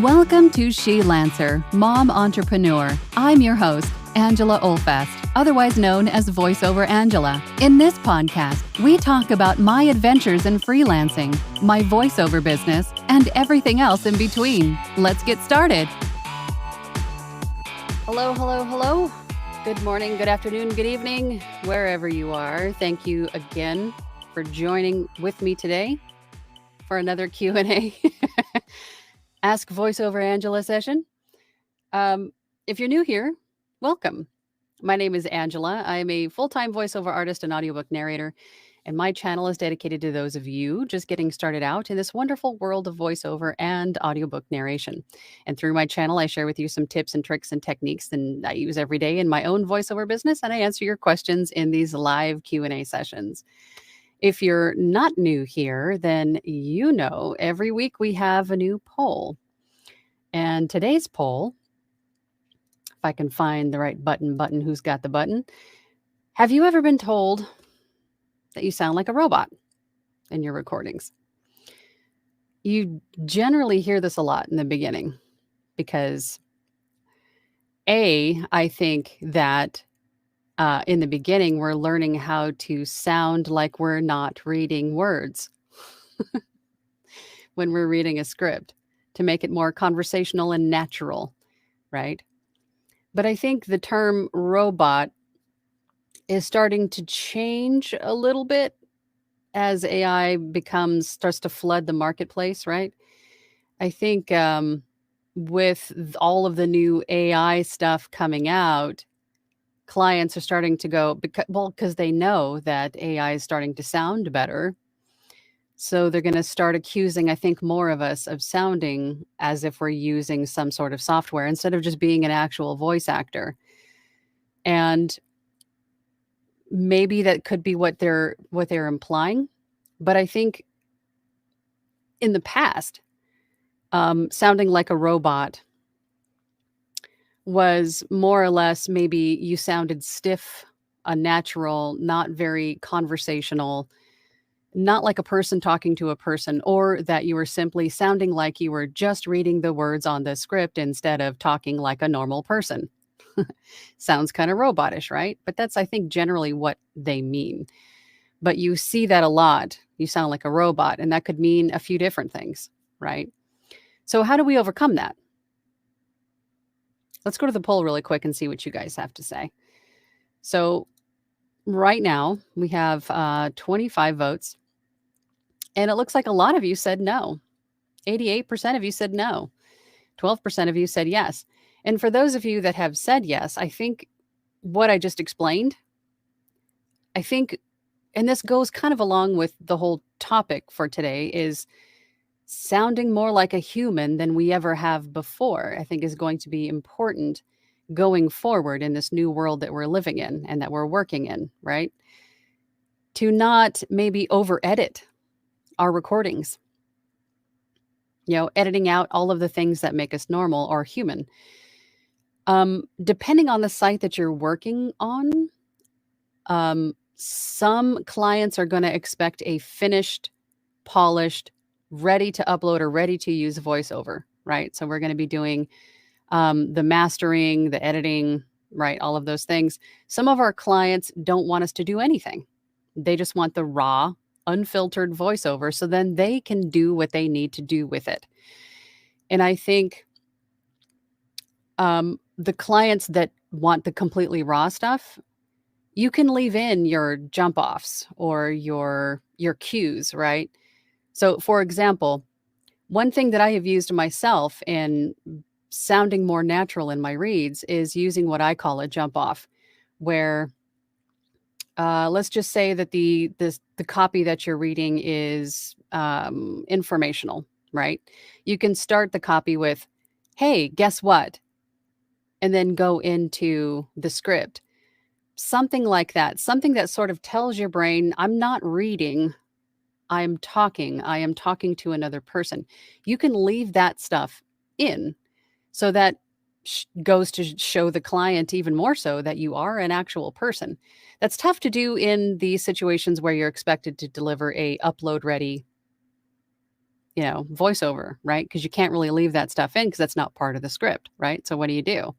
Welcome to She Lancer, Mom Entrepreneur. I'm your host, Angela Olfast, otherwise known as VoiceOver Angela. In this podcast, we talk about my adventures in freelancing, my voiceover business, and everything else in between. Let's get started. Hello, hello, hello. Good morning, good afternoon, good evening, wherever you are. Thank you again for joining with me today for another Q&A. Ask VoiceOver Angela session. If you're new here, welcome. My name is Angela. I am a full-time voiceover artist and audiobook narrator, and my channel is dedicated to those of you just getting started out in this wonderful world of voiceover and audiobook narration. And through my channel, I share with you some tips and tricks and techniques that I use every day in my own voiceover business, and I answer your questions in these live Q&A sessions. If you're not new here, then you know every week we have a new poll. And today's poll, if I can find the right button, who's got the button? Have you ever been told that you sound like a robot in your recordings? You generally hear this a lot in the beginning because I think that in the beginning, we're learning how to sound like we're not reading words when we're reading a script to make it more conversational and natural, right? But I think the term robot is starting to change a little bit as AI starts to flood the marketplace, right? I think with all of the new AI stuff coming out, clients are starting to go, because they know that AI is starting to sound better. So they're going to start accusing, I think, more of us of sounding as if we're using some sort of software instead of just being an actual voice actor. And maybe that could be what they're implying. But I think in the past, sounding like a robot was more or less maybe you sounded stiff, unnatural, not very conversational, not like a person talking to a person, or that you were simply sounding like you were just reading the words on the script instead of talking like a normal person. Sounds kind of robotish, right? But that's, I think, generally what they mean. But you see that a lot. You sound like a robot, and that could mean a few different things, right? So how do we overcome that? Let's go to the poll really quick and see what you guys have to say. So right now we have 25 votes, and it looks like a lot of you said no. 88% of you said no. 12% of you said yes. And for those of you that have said yes, I think what I just explained, I think, and this goes kind of along with the whole topic for today, is sounding more like a human than we ever have before, I think is going to be important going forward in this new world that we're living in and that we're working in, right? To not maybe over edit our recordings, editing out all of the things that make us normal or human. Depending on the site that you're working on, some clients are going to expect a finished, polished, ready to upload or ready to use voiceover, right? So we're going to be doing the mastering, the editing, right? All of those things. Some of our clients don't want us to do anything. They just want the raw, unfiltered voiceover so then they can do what they need to do with it. And I think the clients that want the completely raw stuff, you can leave in your jump offs or your cues, right? So for example, one thing that I have used myself in sounding more natural in my reads is using what I call a jump off, where let's just say that the copy that you're reading is informational, right? You can start the copy with, "Hey, guess what?" and then go into the script. Something like that, something that sort of tells your brain, I'm not reading, I am talking to another person. You can leave that stuff in so that goes to show the client even more so that you are an actual person. That's tough to do in these situations where you're expected to deliver a upload ready, voiceover, right? Because you can't really leave that stuff in because that's not part of the script, right? So what do?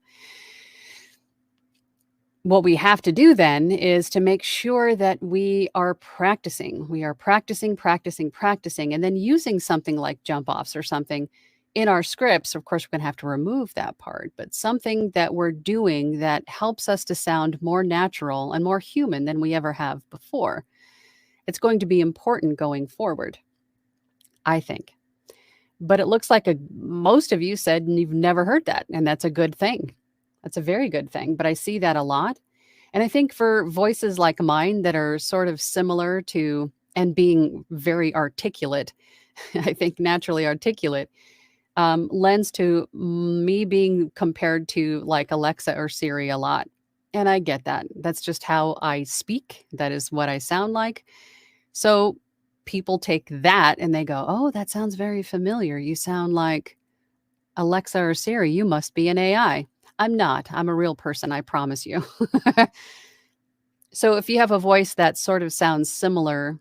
What we have to do then is to make sure that we are practicing. We are practicing, practicing, practicing, and then using something like jump offs or something in our scripts. Of course, we're going to have to remove that part, but something that we're doing that helps us to sound more natural and more human than we ever have before. It's going to be important going forward, I think. But it looks like most of you said you've never heard that, and that's a good thing. That's a very good thing, but I see that a lot. And I think for voices like mine that are sort of similar to and being very articulate, I think naturally articulate, lends to me being compared to like Alexa or Siri a lot. And I get that. That's just how I speak. That is what I sound like. So people take that and they go, oh, that sounds very familiar. You sound like Alexa or Siri. You must be an AI. I'm not. I'm a real person, I promise you. So if you have a voice that sort of sounds similar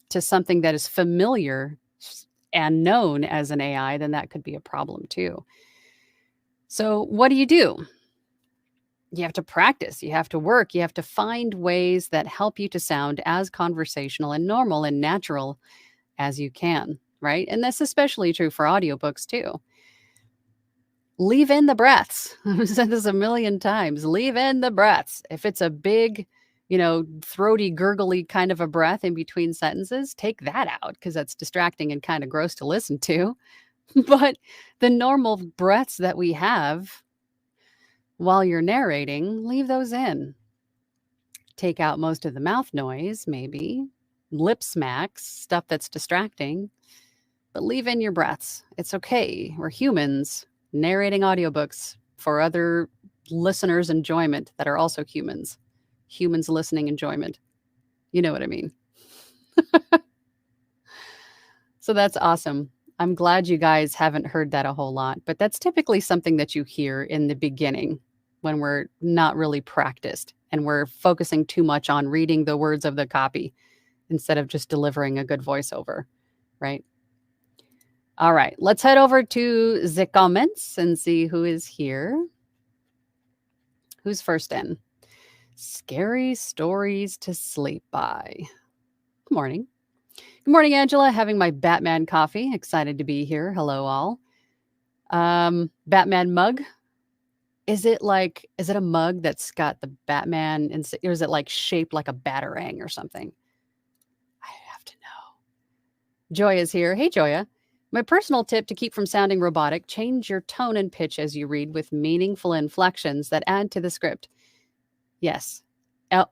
to something that is familiar and known as an AI, then that could be a problem too. So what do? You have to practice, you have to work, you have to find ways that help you to sound as conversational and normal and natural as you can, right? And that's especially true for audiobooks too. Leave in the breaths. I've said this a million times. Leave in the breaths. If it's a big, throaty, gurgly kind of a breath in between sentences, take that out because that's distracting and kind of gross to listen to. But the normal breaths that we have while you're narrating, leave those in. Take out most of the mouth noise, maybe, lip smacks, stuff that's distracting, but leave in your breaths. It's okay. We're humans narrating audiobooks for other listeners' enjoyment that are also humans. Humans listening enjoyment. You know what I mean? So that's awesome. I'm glad you guys haven't heard that a whole lot, but that's typically something that you hear in the beginning when we're not really practiced and we're focusing too much on reading the words of the copy instead of just delivering a good voiceover, right? All right, let's head over to the comments and see who is here. Who's first in? Scary stories to sleep by. Good morning. Good morning, Angela. Having my Batman coffee. Excited to be here. Hello, all. Batman mug. Is it a mug that's got the Batman, or is it like shaped like a batarang or something? I have to know. Joya's here. Hey, Joya. My personal tip to keep from sounding robotic, change your tone and pitch as you read with meaningful inflections that add to the script. Yes.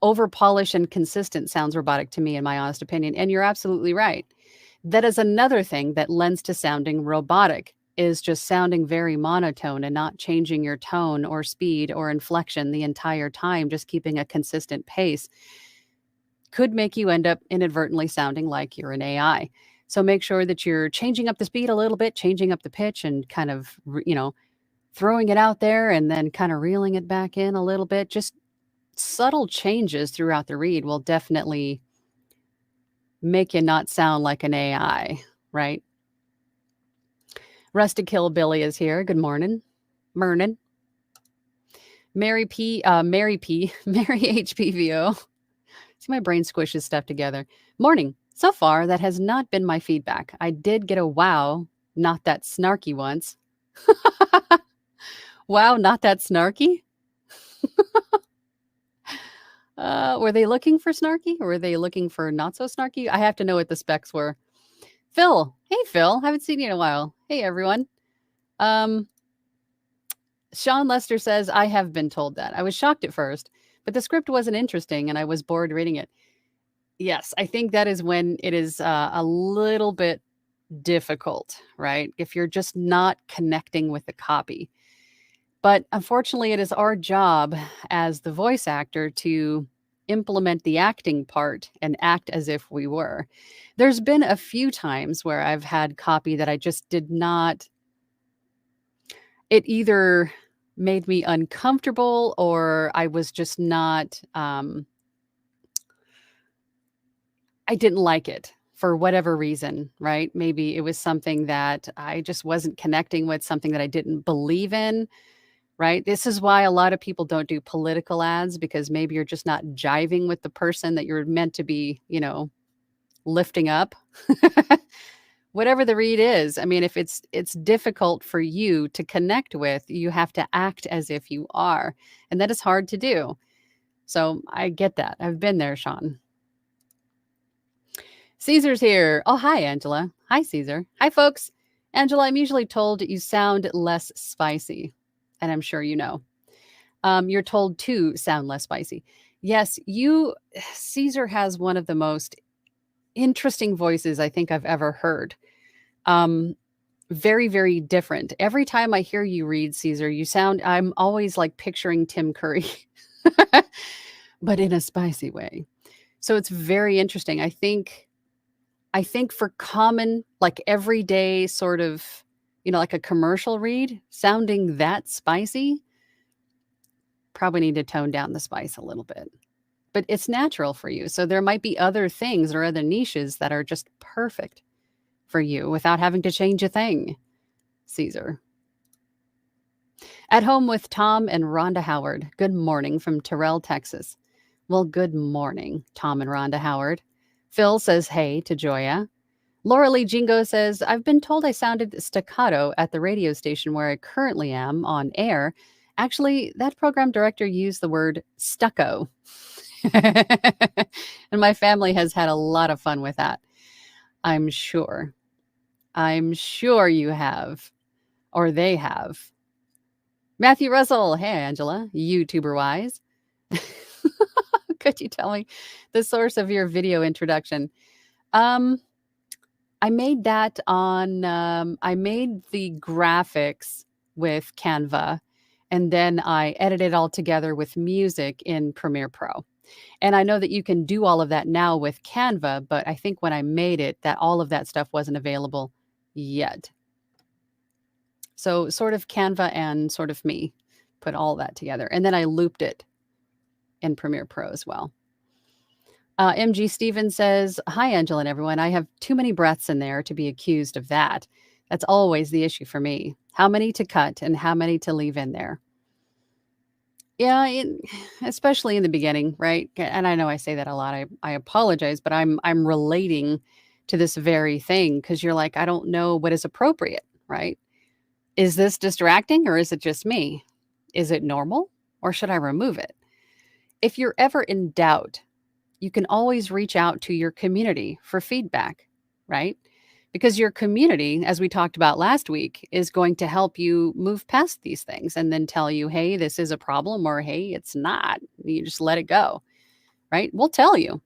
Over-polished and consistent sounds robotic to me, in my honest opinion. And you're absolutely right. That is another thing that lends to sounding robotic, is just sounding very monotone and not changing your tone or speed or inflection the entire time, just keeping a consistent pace. Could make you end up inadvertently sounding like you're an AI. So make sure that you're changing up the speed a little bit, changing up the pitch, and kind of, throwing it out there and then kind of reeling it back in a little bit. Just subtle changes throughout the read will definitely make you not sound like an AI, right? Rustic Hillbilly is here. Good morning. Mernin. Mary HPVO. See, my brain squishes stuff together. Morning. So far, that has not been my feedback. I did get a wow, not that snarky once. Wow, not that snarky? Were they looking for snarky or were they looking for not so snarky? I have to know what the specs were. Phil. Hey, Phil. Haven't seen you in a while. Hey, everyone. Sean Lester says, I have been told that. I was shocked at first, but the script wasn't interesting and I was bored reading it. Yes, I think that is when it is a little bit difficult, right? If you're just not connecting with the copy. But unfortunately, it is our job as the voice actor to implement the acting part and act as if we were. There's been a few times where I've had copy that I just did not. It either made me uncomfortable or I was just not, I didn't like it for whatever reason, right? Maybe it was something that I just wasn't connecting with, something that I didn't believe in, right? This is why a lot of people don't do political ads because maybe you're just not jiving with the person that you're meant to be, lifting up. Whatever the read is, I mean, if it's difficult for you to connect with, you have to act as if you are, and that is hard to do. So I get that. I've been there, Sean. Caesar's here. Oh, hi, Angela. Hi, Caesar. Hi, folks. Angela, I'm usually told you sound less spicy, and I'm sure you know. You're told to sound less spicy. Yes, Caesar has one of the most interesting voices I think I've ever heard. Um, Very, very different. Every time I hear you read, Caesar, I'm always like picturing Tim Curry, but in a spicy way. So it's very interesting. I think for common, like everyday sort of, like a commercial read, sounding that spicy, probably need to tone down the spice a little bit. But it's natural for you. So there might be other things or other niches that are just perfect for you without having to change a thing, Caesar. At home with Tom and Rhonda Howard. Good morning from Terrell, Texas. Well, good morning, Tom and Rhonda Howard. Phil says hey to Joya. Laura Lee Jingo says, I've been told I sounded staccato at the radio station where I currently am on air. Actually, that program director used the word stucco. And my family has had a lot of fun with that. I'm sure. I'm sure you have, or they have. Matthew Russell. Hey, Angela, YouTuber wise. Could you tell me the source of your video introduction? I made that on, I made the graphics with Canva, and then I edited all together with music in Premiere Pro. And I know that you can do all of that now with Canva, but I think when I made it, that all of that stuff wasn't available yet. So sort of Canva and sort of me put all that together. And then I looped it in Premiere Pro as well. MG Stevens says, hi, Angela and everyone. I have too many breaths in there to be accused of that. That's always the issue for me. How many to cut and how many to leave in there? Yeah, especially in the beginning, right? And I know I say that a lot. I apologize, but I'm relating to this very thing because you're like, I don't know what is appropriate, right? Is this distracting or is it just me? Is it normal or should I remove it? If you're ever in doubt, you can always reach out to your community for feedback, right? Because your community, as we talked about last week, is going to help you move past these things and then tell you, hey, this is a problem, or hey, it's not. You just let it go, right? We'll tell you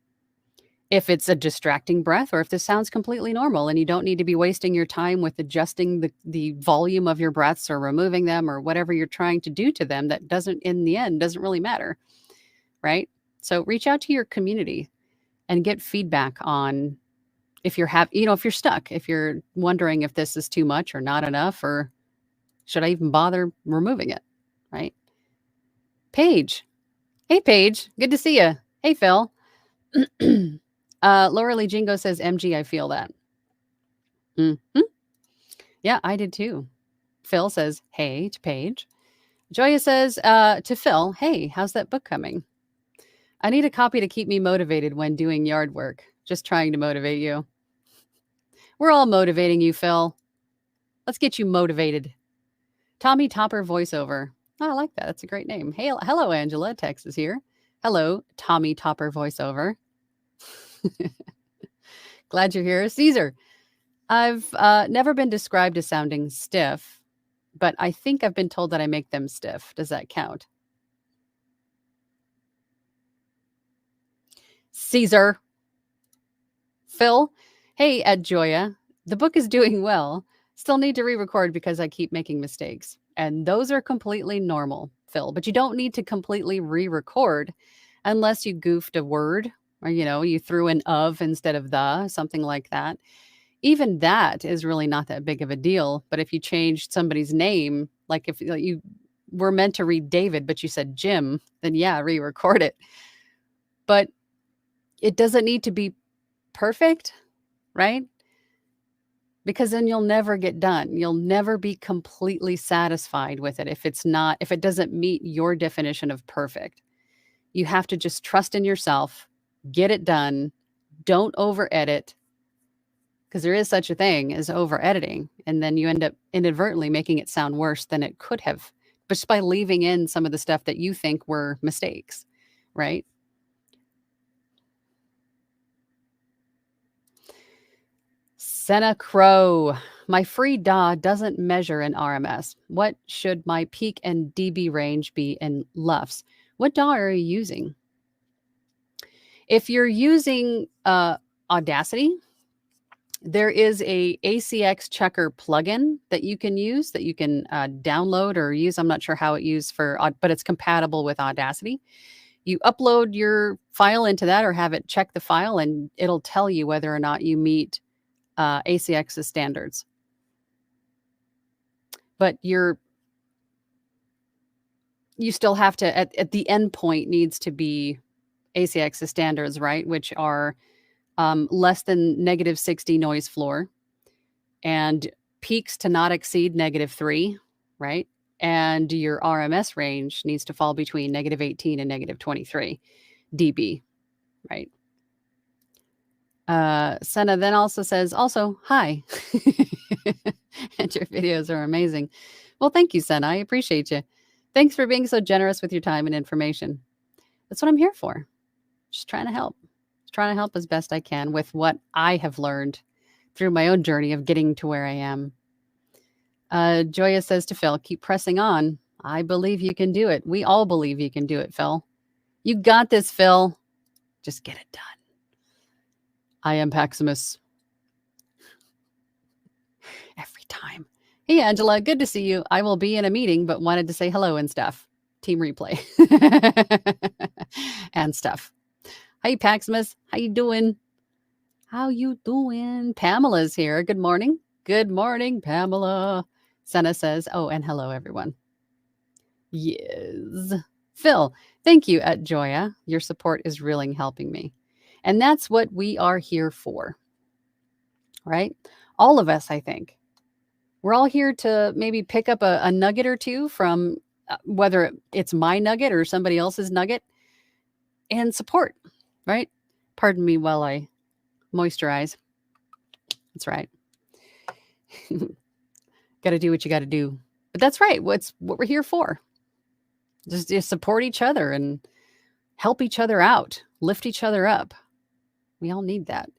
if it's a distracting breath or if this sounds completely normal and you don't need to be wasting your time with adjusting the volume of your breaths or removing them or whatever you're trying to do to them that doesn't, in the end, doesn't really matter, right? So reach out to your community and get feedback on if if you're stuck, if you're wondering if this is too much or not enough, or should I even bother removing it, right? Paige. Hey, Paige. Good to see you. Hey, Phil. Laura Lee Jingo says, MG, I feel that. Mm-hmm. Yeah, I did too. Phil says, hey, to Paige. Joya says to Phil, hey, how's that book coming? I need a copy to keep me motivated when doing yard work. Just trying to motivate you. We're all motivating you, Phil. Let's get you motivated. Tommy Topper voiceover. Oh, I like that. That's a great name. Hey, hello, Angela. Texas here. Hello, Tommy Topper voiceover. Glad you're here. Caesar. I've never been described as sounding stiff, but I think I've been told that I make them stiff. Does that count? Caesar. Phil. Hey, at Joya. The book is doing well. Still need to re-record because I keep making mistakes. And those are completely normal, Phil. But you don't need to completely re-record unless you goofed a word or, you threw an of instead of the, something like that. Even that is really not that big of a deal. But if you changed somebody's name, like if you were meant to read David, but you said Jim, then yeah, re-record it. But it doesn't need to be perfect. right? Because then you'll never get done. You'll never be completely satisfied with it if it doesn't meet your definition of perfect. You have to just trust in yourself, get it done, don't over edit, because there is such a thing as over editing. And then you end up inadvertently making it sound worse than it could have, just by leaving in some of the stuff that you think were mistakes, right? Senna Crow. My free DAW doesn't measure an RMS. What should my peak and dB range be in LUFS? What DAW are you using? If you're using Audacity, there is a ACX Checker plugin that you can use, that you can download or use. I'm not sure how it used but it's compatible with Audacity. You upload your file into that or have it check the file, and it'll tell you whether or not you meet ACX's standards. But you still have to, at the end point needs to be ACX's standards, right? Which are less than -60 noise floor, and peaks to not exceed -3, right? And your RMS range needs to fall between -18 and -23 dB, right? Senna then also says, hi. And your videos are amazing. Well, thank you, Senna. I appreciate you. Thanks for being so generous with your time and information. That's what I'm here for. Just trying to help. Trying to help as best I can with what I have learned through my own journey of getting to where I am. Joya says to Phil, keep pressing on. I believe you can do it. We all believe you can do it, Phil. You got this, Phil. Just get it done. I am Paximus. Every time. Hey, Angela, good to see you. I will be in a meeting, but wanted to say hello and stuff. Team replay. And stuff. Hey, Paximus. How you doing? How you doing? Pamela's here. Good morning. Good morning, Pamela. Senna says, oh, and hello, everyone. Yes. Phil, thank you at Joya. Your support is really helping me. And that's what we are here for, right? All of us, I think. We're all here to maybe pick up a nugget or two from whether it's my nugget or somebody else's nugget, and support, right? Pardon me while I moisturize. That's right. Got to do what you got to do. But that's right. What we're here for. Just support each other and help each other out, lift each other up. We all need that.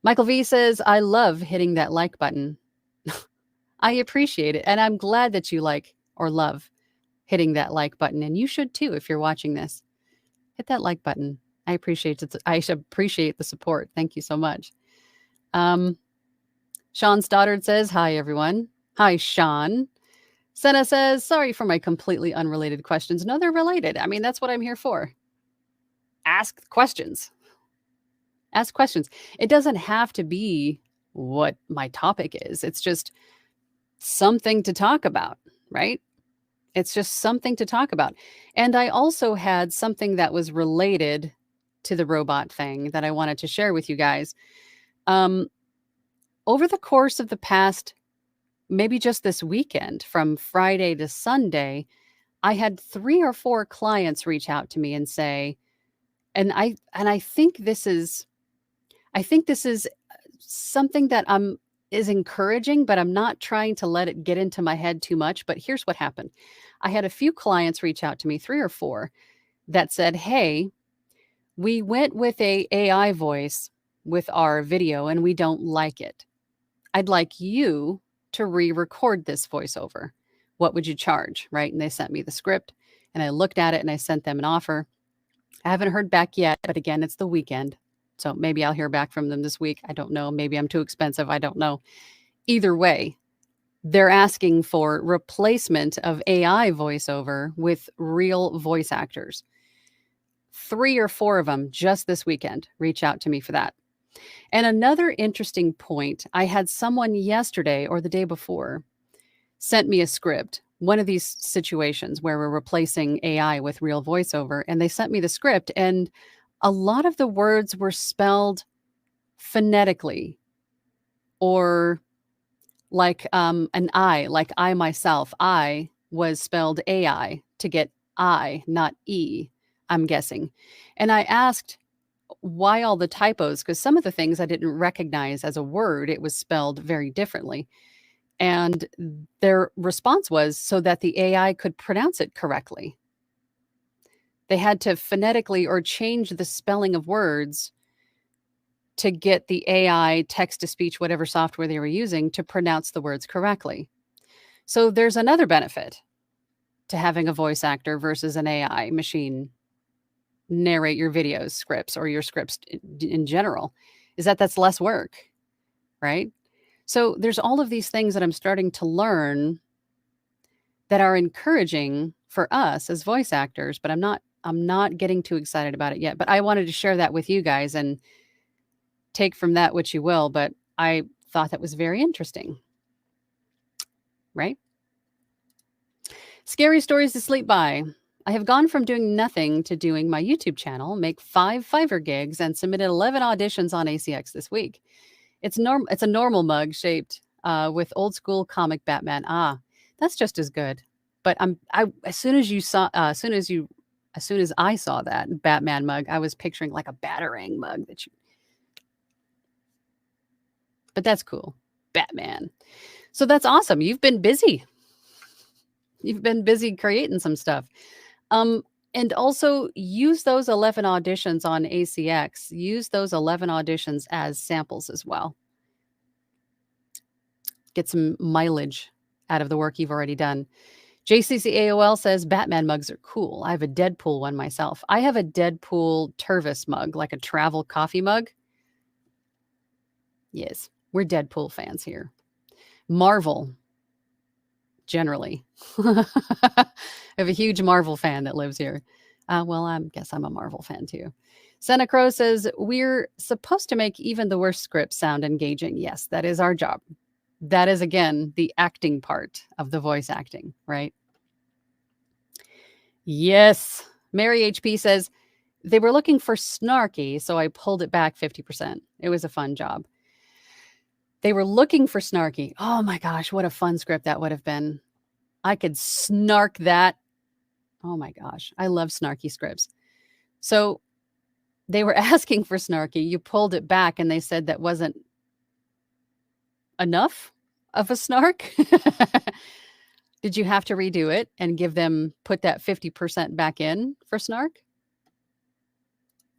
Michael V says, I love hitting that like button. I appreciate it. And I'm glad that you like or love hitting that like button. And you should too, if you're watching this. Hit that like button. I appreciate it. I appreciate the support. Thank you so much. Sean Stoddard says, hi, everyone. Hi, Sean. Senna says, sorry for my completely unrelated questions. No, they're related. I mean, that's what I'm here for. Ask questions. Ask questions. It doesn't have to be what my topic is. It's just something to talk about, right? It's just something to talk about. And I also had something that was related to the robot thing that I wanted to share with you guys. Over the course of the past, maybe just this weekend, from Friday to Sunday, I had 3 or 4 clients reach out to me and say, and I think this is something that is encouraging, but I'm not trying to let it get into my head too much. But here's what happened. I had a few clients reach out to me, 3 or 4, that said, hey, we went with a AI voice with our video and we don't like it. I'd like you to re-record this voiceover. What would you charge? Right? And they sent me the script and I looked at it and I sent them an offer. I haven't heard back yet, but again, it's the weekend. So maybe I'll hear back from them this week. I don't know. Maybe I'm too expensive. I don't know. Either way, they're asking for replacement of AI voiceover with real voice actors. 3 or 4 of them just this weekend reach out to me for that. And another interesting point, I had someone yesterday or the day before sent me a script, one of these situations where we're replacing AI with real voiceover, and they sent me the script, and a lot of the words were spelled phonetically Or like an I, like I myself, I was spelled AI to get I, not E, I'm guessing. And I asked why all the typos, because some of the things I didn't recognize as a word, it was spelled very differently. And their response was so that the AI could pronounce it correctly. They had to phonetically or change the spelling of words to get the AI, text to speech, whatever software they were using, to pronounce the words correctly. So there's another benefit to having a voice actor versus an AI machine narrate your videos, scripts, or your scripts in general, is that that's less work, right? So there's all of these things that I'm starting to learn that are encouraging for us as voice actors, but I'm not getting too excited about it yet. But I wanted to share that with you guys and take from that what you will, but I thought that was very interesting, right? Scary stories to sleep by. I have gone from doing nothing to doing my YouTube channel, make 5 Fiverr gigs, and submitted 11 auditions on ACX this week. It's a normal mug shaped with old school comic Batman. Ah, that's just as good. But as soon as you saw, as soon as I saw that Batman mug, I was picturing like a Batarang mug but that's cool. Batman. So that's awesome. You've been busy. You've been busy creating some stuff. And also use those 11 auditions on ACX. Use those 11 auditions as samples as well. Get some mileage out of the work you've already done. JCCAOL says Batman mugs are cool. I have a Deadpool one myself. I have a Deadpool Tervis mug, like a travel coffee mug. Yes, we're Deadpool fans here. Marvel, generally. I have a huge Marvel fan that lives here. Well, I guess I'm a Marvel fan too. Senna Crow says, we're supposed to make even the worst scripts sound engaging. Yes, that is our job. That is, again, the acting part of the voice acting, right? Yes. Mary HP says, they were looking for snarky, so I pulled it back 50%. It was a fun job. They were looking for snarky. Oh my gosh, what a fun script that would have been. I could snark that. Oh my gosh, I love snarky scripts. So they were asking for snarky. You pulled it back and they said that wasn't enough of a snark. Did you have to redo it and put that 50% back in for snark?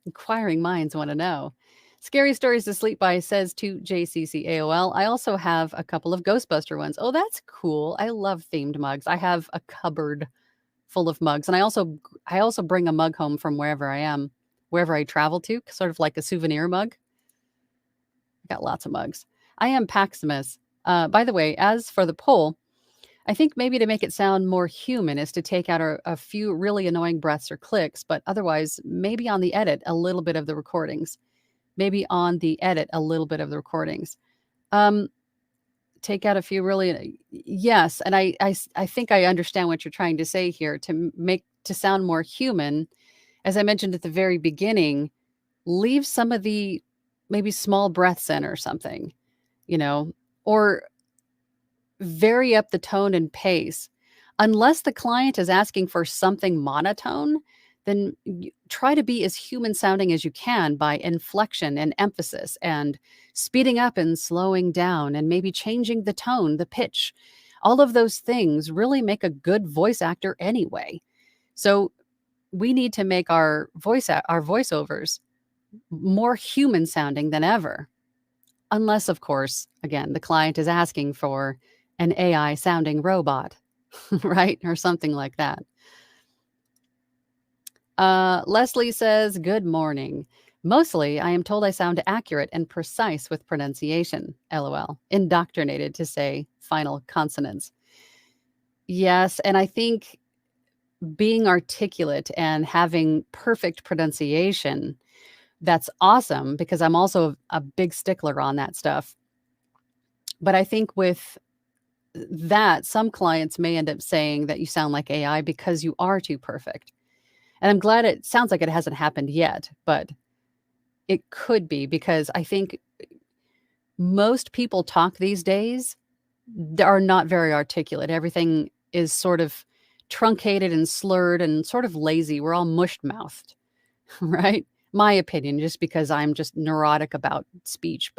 Inquiring minds want to know. Scary Stories to Sleep By says to JCC AOL, I also have a couple of Ghostbuster ones. Oh, that's cool. I love themed mugs. I have a cupboard full of mugs. And I also bring a mug home from wherever I travel to, sort of like a souvenir mug. I got lots of mugs. I am Paximus. By the way, as for the poll, I think maybe to make it sound more human is to take out a few really annoying breaths or clicks, but otherwise, maybe on the edit, a little bit of the recordings. Take out a few really, yes. And I think I understand what you're trying to say here to sound more human. As I mentioned at the very beginning, leave some of the maybe small breaths in or something, or vary up the tone and pace. Unless the client is asking for something monotone, then try to be as human sounding as you can by inflection and emphasis and speeding up and slowing down and maybe changing the tone, the pitch. All of those things really make a good voice actor anyway. So we need to make our voiceovers more human sounding than ever. Unless, of course, again, the client is asking for an AI sounding robot, right? Or something like that. Leslie says, good morning. Mostly, I am told I sound accurate and precise with pronunciation. LOL. Indoctrinated to say final consonants. Yes, and I think being articulate and having perfect pronunciation, that's awesome because I'm also a big stickler on that stuff. But I think with that, some clients may end up saying that you sound like AI because you are too perfect. And I'm glad it sounds like it hasn't happened yet, but it could be because I think most people talk these days are not very articulate. Everything is sort of truncated and slurred and sort of lazy. We're all mushed mouthed, right? My opinion, just because I'm just neurotic about speech.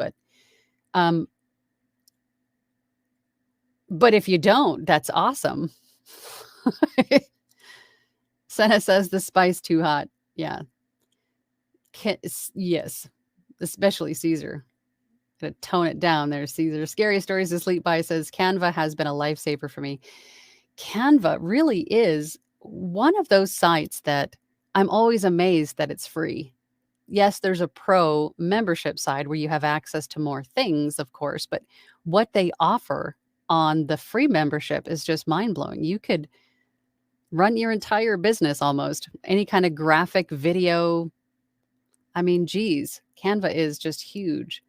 Um, but if you don't, that's awesome. Senna says the spice too hot. Yeah. Yes, especially Caesar. Gonna tone it down there, Caesar. Scary Stories to Sleep By says Canva has been a lifesaver for me. Canva really is one of those sites that I'm always amazed that it's free. Yes, there's a pro membership side where you have access to more things, of course, but what they offer on the free membership is just mind blowing. You could run your entire business almost, any kind of graphic, video. I mean, geez, Canva is just huge.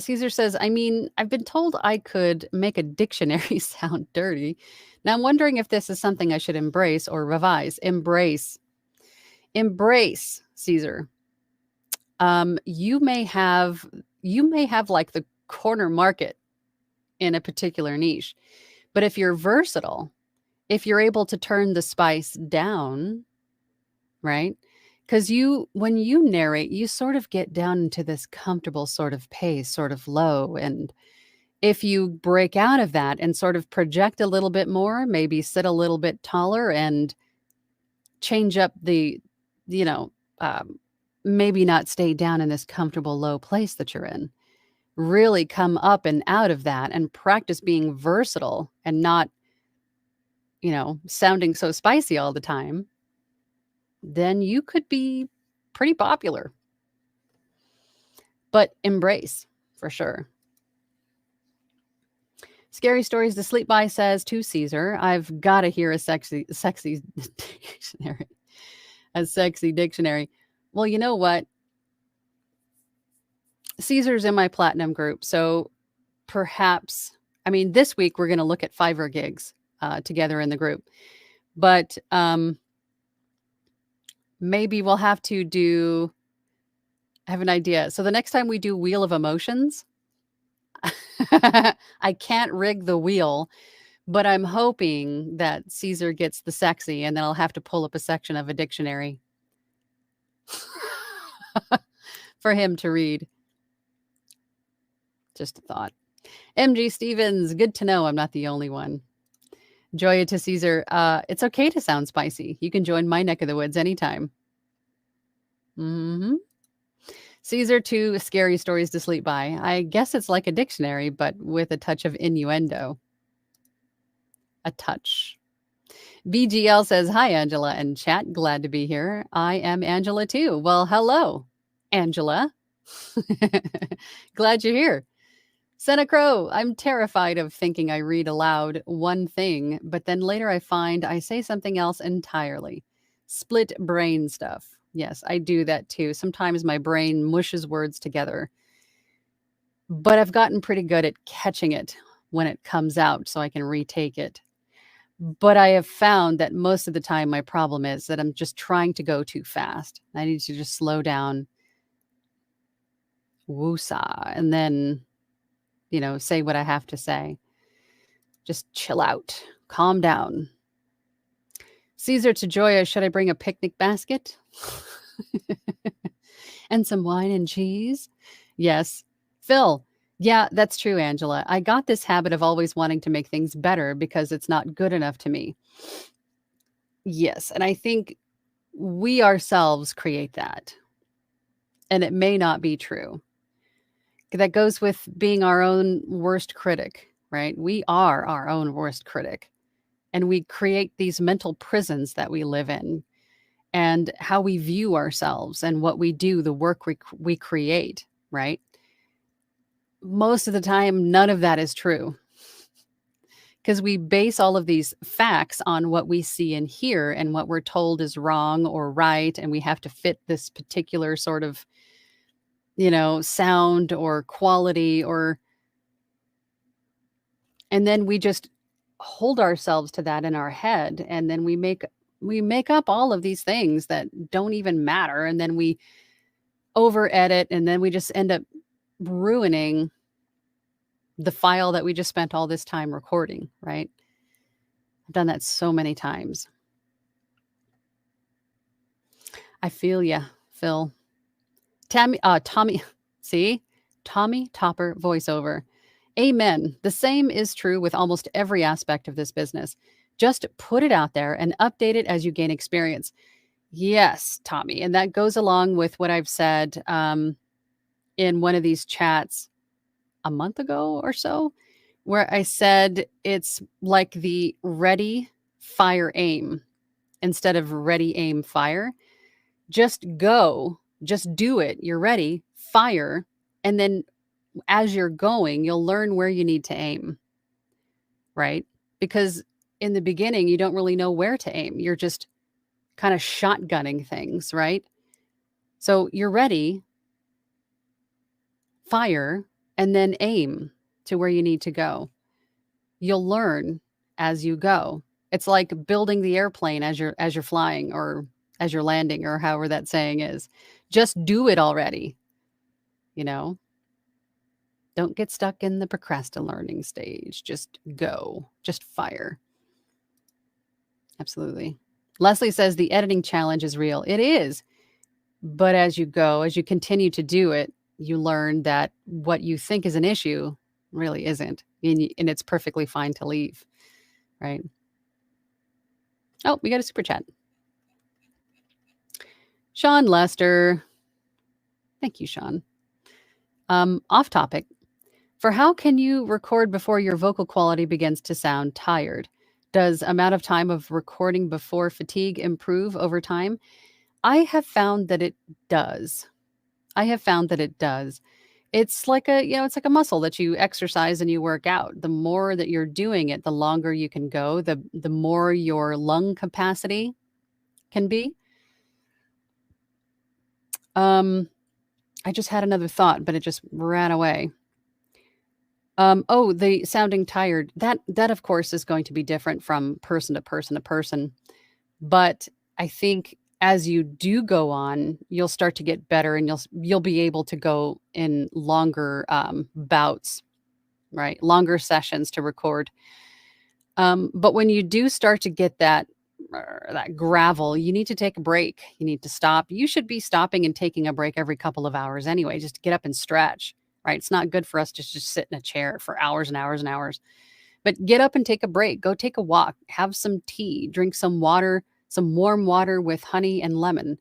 Caesar says, I mean, I've been told I could make a dictionary sound dirty. Now I'm wondering if this is something I should embrace or revise. Embrace, Caesar. You may have like the corner market in a particular niche, but if you're versatile, if you're able to turn the spice down, right? Because when you narrate, you sort of get down into this comfortable sort of pace, sort of low. And if you break out of that and sort of project a little bit more, maybe sit a little bit taller and change up you know, maybe not stay down in this comfortable low place that you're in. Really come up and out of that and practice being versatile and not, sounding so spicy all the time, then you could be pretty popular. But embrace, for sure. Scary Stories to Sleep By says to Caesar, I've got to hear a sexy dictionary. A sexy dictionary. Well, you know what? Caesar's in my platinum group, so perhaps, this week we're going to look at Fiverr gigs together in the group. But maybe we'll have to I have an idea. So the next time we do Wheel of Emotions, I can't rig the wheel, but I'm hoping that Caesar gets the sexy, and then I'll have to pull up a section of a dictionary for him to read. Just a thought. MG Stevens, good to know I'm not the only one. Joya to Caesar, it's okay to sound spicy. You can join my neck of the woods anytime. Caesar to Scary Stories to Sleep By. I guess it's like a dictionary, but with a touch of innuendo. A touch. BGL says, hi, Angela and chat. Glad to be here. I am Angela too. Well, hello, Angela. Glad you're here. Senna Crow, I'm terrified of thinking I read aloud one thing, but then later I find I say something else entirely. Split brain stuff. Yes, I do that too. Sometimes my brain mushes words together, but I've gotten pretty good at catching it when it comes out so I can retake it. But I have found that most of the time my problem is that I'm just trying to go too fast. I need to just slow down, woosah, and then, say what I have to say. Just chill out, calm down. Caesar to Joya, should I bring a picnic basket? And some wine and cheese? Yes. Phil, yeah, that's true, Angela. I got this habit of always wanting to make things better because it's not good enough to me. Yes, and I think we ourselves create that. And it may not be true. That goes with being our own worst critic, right? We are our own worst critic. And we create these mental prisons that we live in, and how we view ourselves and what we do, the work we create, right? Most of the time, none of that is true, because we base all of these facts on what we see and hear and what we're told is wrong or right. And we have to fit this particular sort of, sound or quality, and then we just hold ourselves to that in our head. And then we make up all of these things that don't even matter. And then we over edit, and then we just end up ruining the file that we just spent all this time recording, right? I've done that so many times. I feel ya, Phil. Tommy, see? Tommy Topper voiceover. Amen. The same is true with almost every aspect of this business. Just put it out there and update it as you gain experience. Yes, Tommy. And that goes along with what I've said in one of these chats a month ago or so, where I said it's like the ready, fire, aim instead of ready, aim, fire. Just go, just do it. You're ready, fire. And then as you're going, you'll learn where you need to aim, right? Because in the beginning, you don't really know where to aim. You're just kind of shotgunning things, right? So you're ready, fire, and then aim to where you need to go. You'll learn as you go. It's like building the airplane as you're flying or as you're landing or however that saying is. Just do it already. You know, don't get stuck in the procrastinating stage. Just go. Just fire. Absolutely. Leslie says the editing challenge is real. It is. But as you go, as you continue to do it, you learn that what you think is an issue really isn't. And it's perfectly fine to leave. Right. Oh, we got a super chat. Sean Lester. Thank you, Sean. Off topic. For how can you record before your vocal quality begins to sound tired? Does amount of time of recording before fatigue improve over time? I have found that it does. It's like it's like a muscle that you exercise and you work out. The more that you're doing it, the longer you can go, the more your lung capacity can be. I just had another thought, but it just ran away. The sounding tired. That of course is going to be different from person to person to person. But I think as you do go on, you'll start to get better and you'll be able to go in longer bouts, right? Longer sessions to record. But when you do start to get that gravel, you need to take a break. You need to stop. You should be stopping and taking a break every couple of hours anyway, just to get up and stretch, right? It's not good for us to just sit in a chair for hours and hours and hours. But get up and take a break. Go take a walk. Have some tea. Drink some water, some warm water with honey and lemon,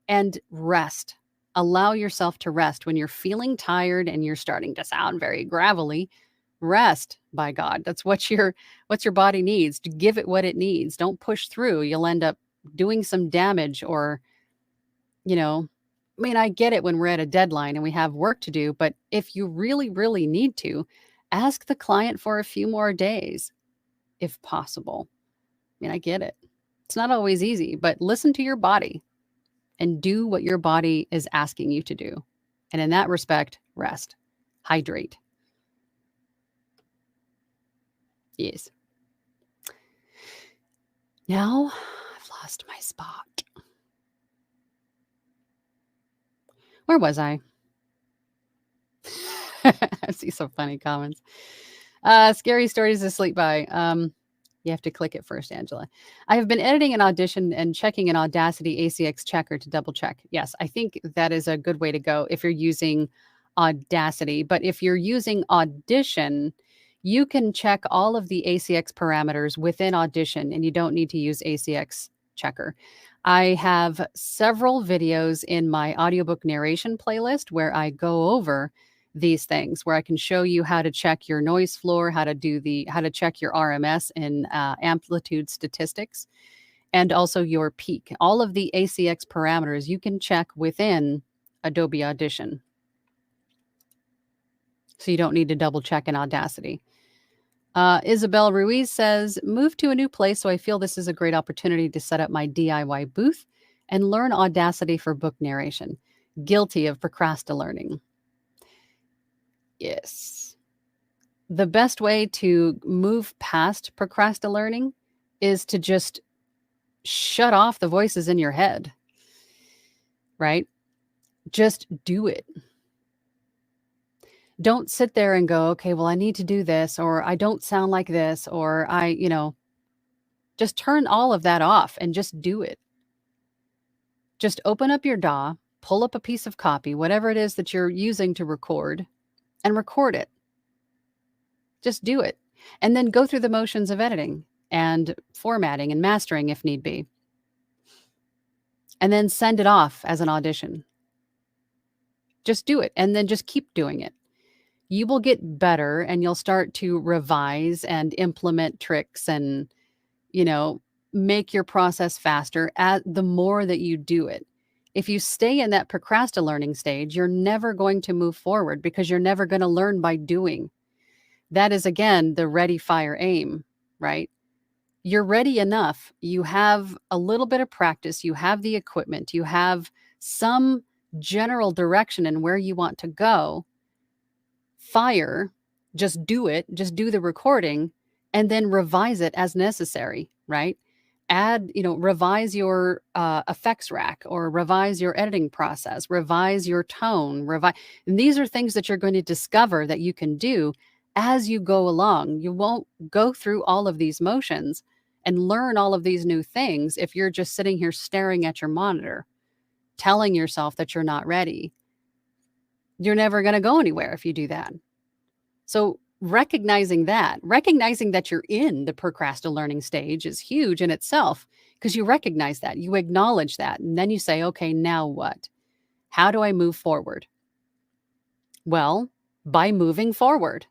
and rest. Allow yourself to rest. When you're feeling tired and you're starting to sound very gravelly, rest, by God. That's what your body needs. To give it what it needs. Don't push through. You'll end up doing some damage or, I get it when we're at a deadline and we have work to do, but if you really, really need to, ask the client for a few more days, if possible. I get it. It's not always easy, but listen to your body and do what your body is asking you to do. And in that respect, rest, hydrate. Yes. Now I've lost my spot. Where was I? I see some funny comments. Scary stories to sleep by. You have to click it first, Angela. I have been editing an audition and checking an Audacity ACX checker to double check. Yes, I think that is a good way to go if you're using Audacity. But if you're using Audition, you can check all of the ACX parameters within Audition, and you don't need to use ACX checker. I have several videos in my audiobook narration playlist where I go over these things, where I can show you how to check your noise floor, how to check your RMS and amplitude statistics, and also your peak. All of the ACX parameters you can check within Adobe Audition. So you don't need to double check in Audacity. Isabel Ruiz says, move to a new place, so I feel this is a great opportunity to set up my DIY booth and learn Audacity for book narration. Guilty of procrastinating. Yes. The best way to move past procrastinating is to just shut off the voices in your head, right? Just do it. Don't sit there and go, okay, well, I need to do this, or I don't sound like this, or just turn all of that off and just do it. Just open up your DAW, pull up a piece of copy, whatever it is that you're using to record, and record it. Just do it. And then go through the motions of editing and formatting and mastering if need be. And then send it off as an audition. Just do it, and then just keep doing it. You will get better, and you'll start to revise and implement tricks and, make your process faster the more that you do it. If you stay in that procrastinating learning stage, you're never going to move forward because you're never going to learn by doing. That is, again, the ready, fire, aim, right? You're ready enough. You have a little bit of practice. You have the equipment. You have some general direction in where you want to go. Fire, just do it. Just do the recording and then revise it as necessary, right? Revise your effects rack or revise your editing process, revise your tone, and these are things that you're going to discover that you can do as you go along. You won't go through all of these motions and learn all of these new things if you're just sitting here staring at your monitor, telling yourself that you're not ready. You're never going to go anywhere if you do that. So recognizing that you're in the procrastinating learning stage is huge in itself, because you recognize that, you acknowledge that, and then you say, okay, now what? How do I move forward? Well, by moving forward.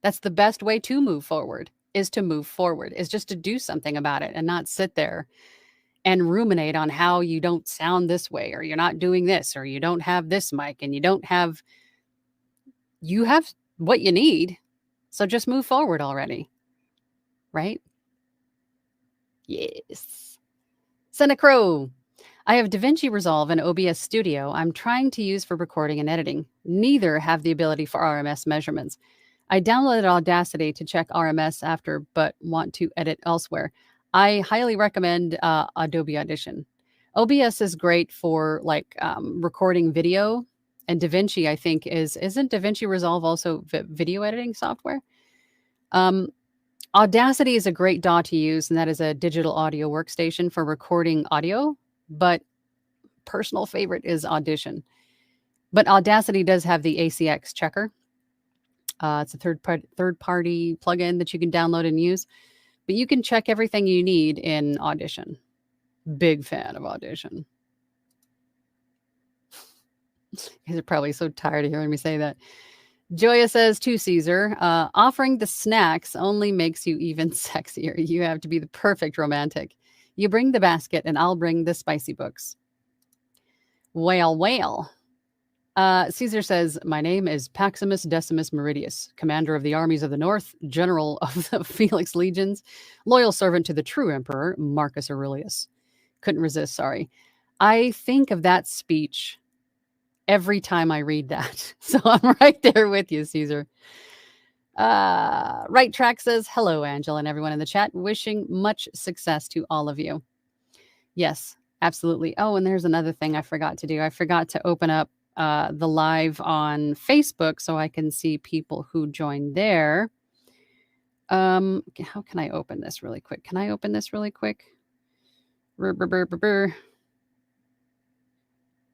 That's the best way to move forward, is just to do something about it and not sit there and ruminate on how you don't sound this way, or you're not doing this, or you don't have this mic, and you have what you need. So just move forward already, right? Yes. Senna Crow. I have DaVinci Resolve and OBS Studio I'm trying to use for recording and editing. Neither have the ability for RMS measurements. I downloaded Audacity to check RMS after, but want to edit elsewhere. I highly recommend Adobe Audition. OBS is great for recording video, and DaVinci, I think, isn't DaVinci Resolve also video editing software? Audacity is a great DAW to use, and that is a digital audio workstation for recording audio, but personal favorite is Audition. But Audacity does have the ACX checker. It's a third-party plugin that you can download and use, but you can check everything you need in Audition. Big fan of Audition. You guys are probably so tired of hearing me say that. Joya says to Caesar, offering the snacks only makes you even sexier. You have to be the perfect romantic. You bring the basket and I'll bring the spicy books. Whale. Caesar says, my name is Maximus Decimus Meridius, commander of the armies of the north, general of the Felix legions, loyal servant to the true emperor, Marcus Aurelius. Couldn't resist, sorry. I think of that speech every time I read that. So I'm right there with you, Caesar. Right Track says, hello, Angela, and everyone in the chat. Wishing much success to all of you. Yes, absolutely. Oh, and there's another thing I forgot to do. I forgot to open up the live on Facebook so I can see people who joined there. How can I open this really quick?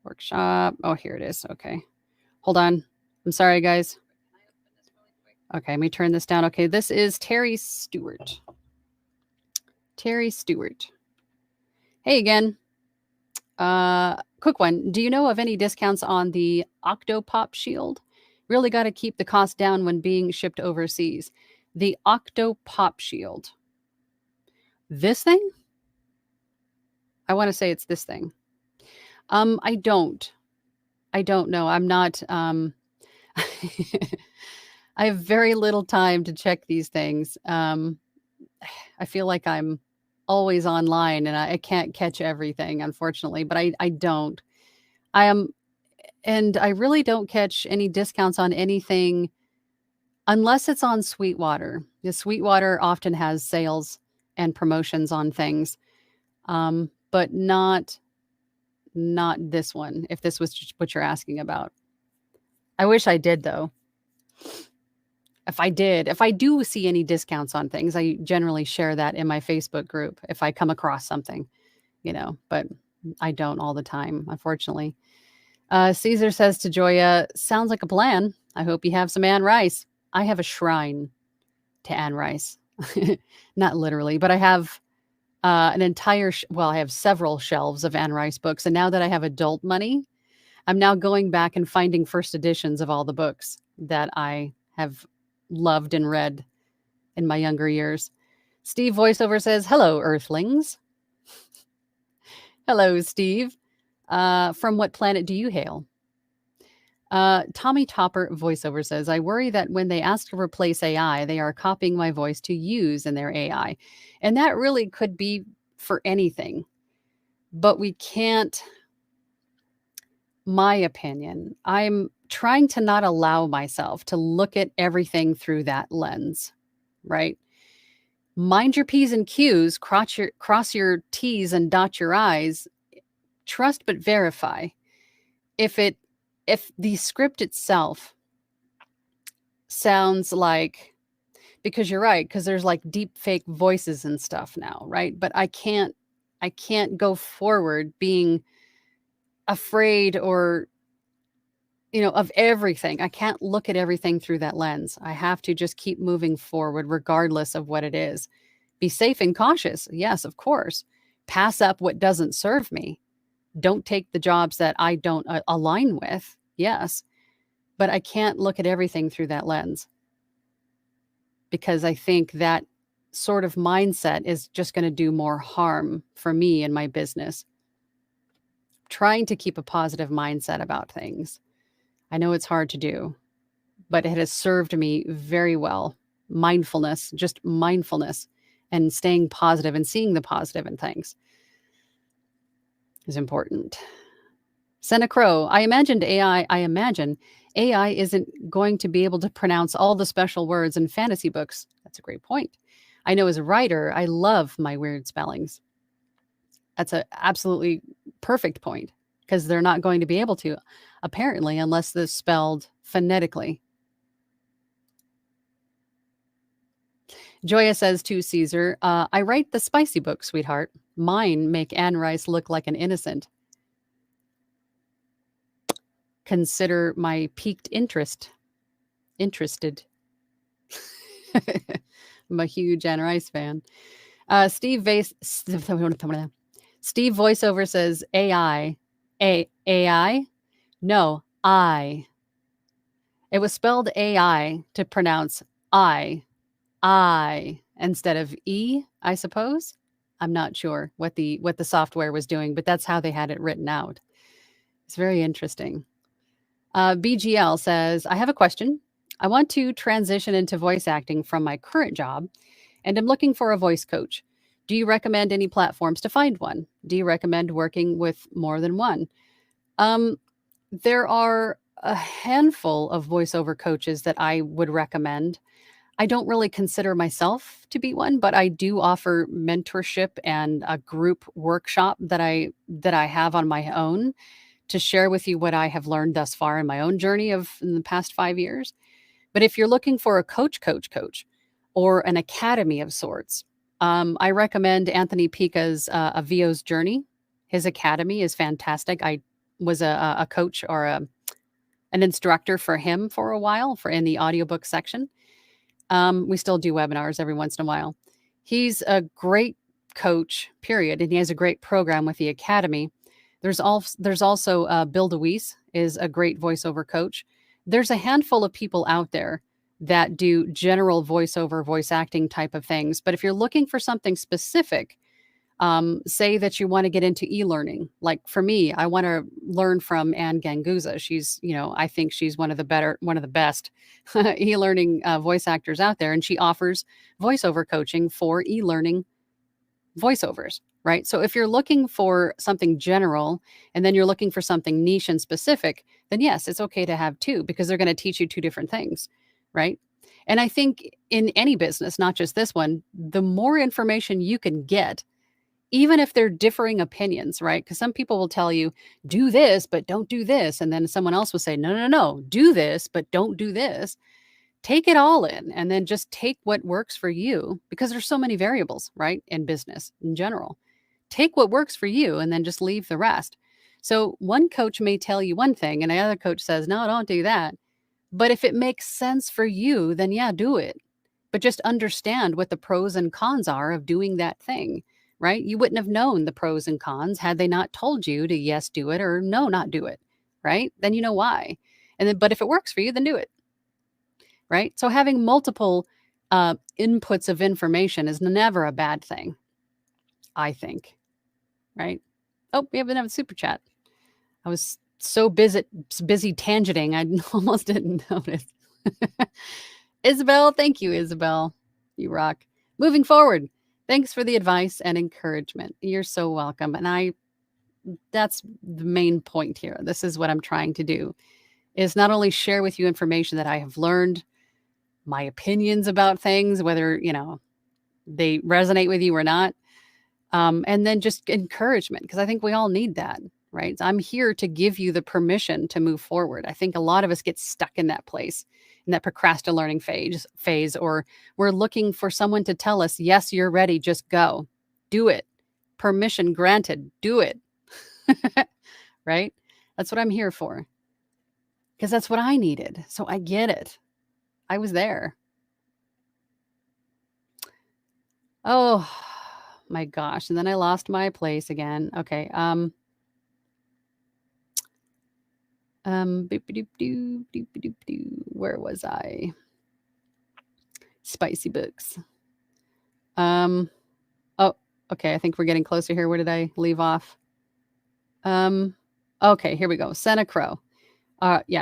Workshop. Oh, here it is. Okay. Hold on. I'm sorry, guys. Okay, let me turn this down. Okay, this is Terry Stewart. Hey again. Quick one. Do you know of any discounts on the Octopop Shield? Really got to keep the cost down when being shipped overseas. The Octopop Shield. This thing? I want to say it's this thing. I don't know. I'm not, I have very little time to check these things. I feel like I'm always online and I can't catch everything, unfortunately, but I don't. And I really don't catch any discounts on anything unless it's on Sweetwater. The Sweetwater often has sales and promotions on things, but not this one, if this was what you're asking about. I wish I did, though. If I do see any discounts on things, I generally share that in my Facebook group if I come across something, but I don't all the time, unfortunately. Caesar says to Joya, sounds like a plan. I hope you have some Anne Rice. I have a shrine to Anne Rice. Not literally, but I have an entire, I have several shelves of Anne Rice books. And now that I have adult money, I'm now going back and finding first editions of all the books that I have loved and read in my younger years. Steve voiceover says, hello, Earthlings. Hello, Steve. From what planet do you hail? Tommy Topper voiceover says, I worry that when they ask to replace AI, they are copying my voice to use in their AI. And that really could be for anything. But we can't, my opinion, I'm trying to not allow myself to look at everything through that lens, right? Mind your P's and Q's, cross your T's and dot your I's, trust but verify. If the script itself sounds like, because you're right, because there's like deep fake voices and stuff now, right? But I can't go forward being afraid or, of everything. I can't look at everything through that lens. I have to just keep moving forward regardless of what it is. Be safe and cautious. Yes, of course. Pass up what doesn't serve me. Don't take the jobs that I don't align with. Yes. But I can't look at everything through that lens because I think that sort of mindset is just going to do more harm for me and my business. Trying to keep a positive mindset about things. I know it's hard to do, but it has served me very well. Mindfulness and staying positive and seeing the positive in things is important. Senna Crow, I imagine AI isn't going to be able to pronounce all the special words in fantasy books. That's a great point. I know as a writer, I love my weird spellings. That's an absolutely perfect point because they're not going to be able to, apparently, unless they're spelled phonetically. Joya says to Caesar, I write the spicy book, sweetheart. Mine make Anne Rice look like an innocent. Consider my piqued interested. I'm a huge Anne Rice fan. Steve voiceover says AI. AI? No, I. It was spelled AI to pronounce I instead of E, I suppose. I'm not sure what the software was doing, but that's how they had it written out. It's very interesting. BGL says, I have a question. I want to transition into voice acting from my current job, and I'm looking for a voice coach. Do you recommend any platforms to find one? Do you recommend working with more than one? There are a handful of voiceover coaches that I would recommend. I don't really consider myself to be one, but I do offer mentorship and a group workshop that I have on my own to share with you what I have learned thus far in my own journey in the past 5 years. But if you're looking for a coach, or an academy of sorts, I recommend Anthony Pica's A VO's Journey. His academy is fantastic. I was a coach or an instructor for him for a while in the audiobook section. We still do webinars every once in a while. He's a great coach, period, and he has a great program with the academy. There's also Bill DeWeese is a great voiceover coach. There's a handful of people out there that do general voiceover, voice acting type of things. But if you're looking for something specific, say that you want to get into e-learning. Like for me, I want to learn from Anne Ganguza. She's, I think she's one of the best e-learning voice actors out there. And she offers voiceover coaching for e-learning voiceovers, right? So if you're looking for something general and then you're looking for something niche and specific, then yes, it's okay to have two because they're going to teach you two different things, right? And I think in any business, not just this one, the more information you can get, even if they're differing opinions, right? Because some people will tell you, do this, but don't do this. And then someone else will say, no, do this, but don't do this. take it all in and then just take what works for you, because there's so many variables, right? In business in general. Take what works for you and then just leave the rest. So one coach may tell you one thing and the other coach says, no, don't do that. But if it makes sense for you, then yeah, do it. But just understand what the pros and cons are of doing that thing, right? You wouldn't have known the pros and cons had they not told you to yes, do it, or no, not do it, right? Then you know why. And then, but if it works for you, then do it, right? So having multiple inputs of information is never a bad thing, I think, right? Oh, we have another super chat. I was so busy tangenting, I almost didn't notice. Isabel, thank you, Isabel. You rock. Moving forward, thanks for the advice and encouragement. You're so welcome. And that's the main point here. This is what I'm trying to do, is not only share with you information that I have learned, my opinions about things, whether, they resonate with you or not, and then just encouragement, because I think we all need that, right? I'm here to give you the permission to move forward. I think a lot of us get stuck in that place, in that procrastinating phase, or we're looking for someone to tell us, yes, you're ready, just go. Do it. Permission granted. Do it. Right? That's what I'm here for. Because that's what I needed. So I get it. I was there. Oh my gosh. And then I lost my place again. Okay. Where was I? Spicy books. Oh, okay. I think we're getting closer here. Where did I leave off? Okay, here we go. Senna Crow.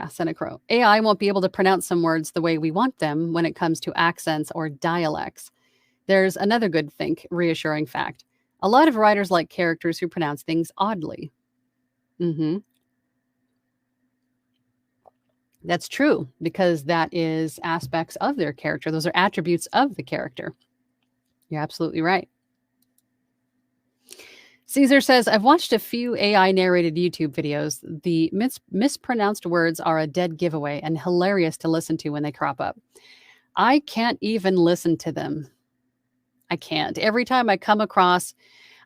Senna Crow. AI won't be able to pronounce some words the way we want them when it comes to accents or dialects. There's another good reassuring fact. A lot of writers like characters who pronounce things oddly. Mm-hmm. That's true, because that is aspects of their character. Those are attributes of the character. You're absolutely right. Caesar says, I've watched a few AI narrated YouTube videos. The mispronounced words are a dead giveaway and hilarious to listen to when they crop up. I can't even listen to them. I can't. Every time I come across,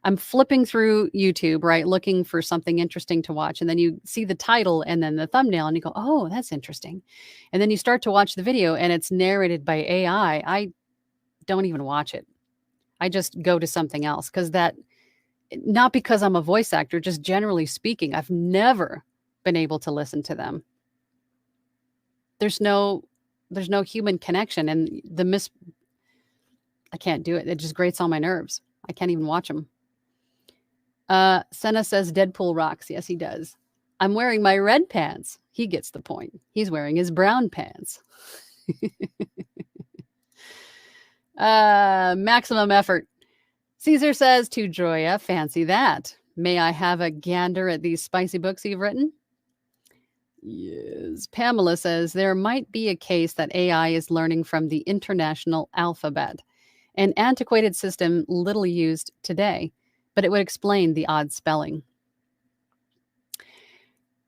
I'm flipping through YouTube, right, looking for something interesting to watch. And then you see the title and then the thumbnail and you go, oh, that's interesting. And then you start to watch the video and it's narrated by AI. I don't even watch it. I just go to something else, because not because I'm a voice actor, just generally speaking, I've never been able to listen to them. There's no human connection, and I can't do it. It just grates on my nerves. I can't even watch them. Senna says Deadpool rocks. Yes, he does. I'm wearing my red pants. He gets the point. He's wearing his brown pants. Maximum effort. Caesar says to Joya, fancy that. May I have a gander at these spicy books you've written? Yes. Pamela says there might be a case that AI is learning from the international alphabet, an antiquated system little used today, but it would explain the odd spelling.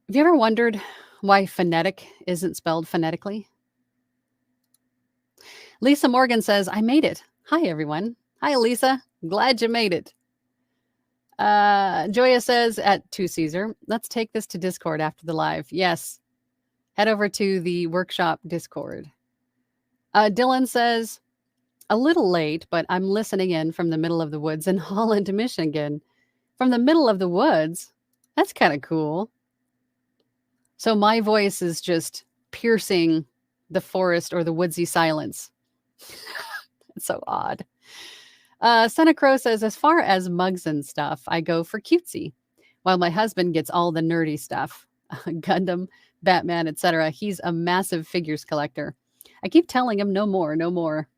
Have you ever wondered why phonetic isn't spelled phonetically? Lisa Morgan says, I made it. Hi, everyone. Hi, Lisa. Glad you made it. Joya says to Caesar, let's take this to Discord after the live. Yes. Head over to the workshop Discord. Dylan says, a little late, but I'm listening in from the middle of the woods in Holland, Michigan. From the middle of the woods? That's kind of cool. So my voice is just piercing the forest or the woodsy silence. It's so odd. Senna Crow says, as far as mugs and stuff, I go for cutesy, while my husband gets all the nerdy stuff. Gundam, Batman, etc. He's a massive figures collector. I keep telling him no more, no more.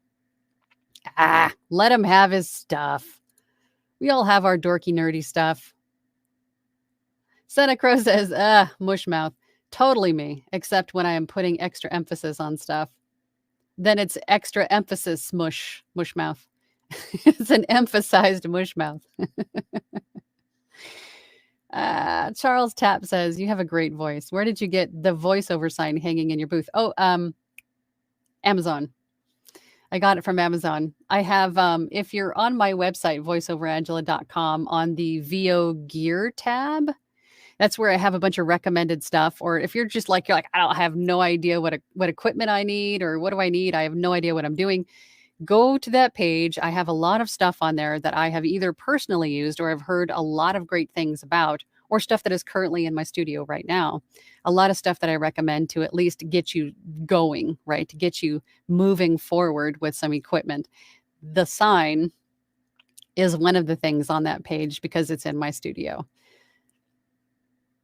Let him have his stuff. We all have our dorky, nerdy stuff. Senna Crow says, mushmouth. Totally me, except when I am putting extra emphasis on stuff. Then it's extra emphasis mushmouth. It's an emphasized mushmouth. Charles Tapp says, you have a great voice. Where did you get the voiceover sign hanging in your booth? Oh, Amazon. I got it from Amazon. I have, if you're on my website, voiceoverangela.com, on the VO gear tab, that's where I have a bunch of recommended stuff. Or if you're just like, you're like, I don't have no idea what equipment I need or what do I need? I have no idea what I'm doing. Go to that page. I have a lot of stuff on there that I have either personally used or I've heard a lot of great things about, or stuff that is currently in my studio right now. A lot of stuff that I recommend to at least get you going, right? To get you moving forward with some equipment. The sign is one of the things on that page because it's in my studio.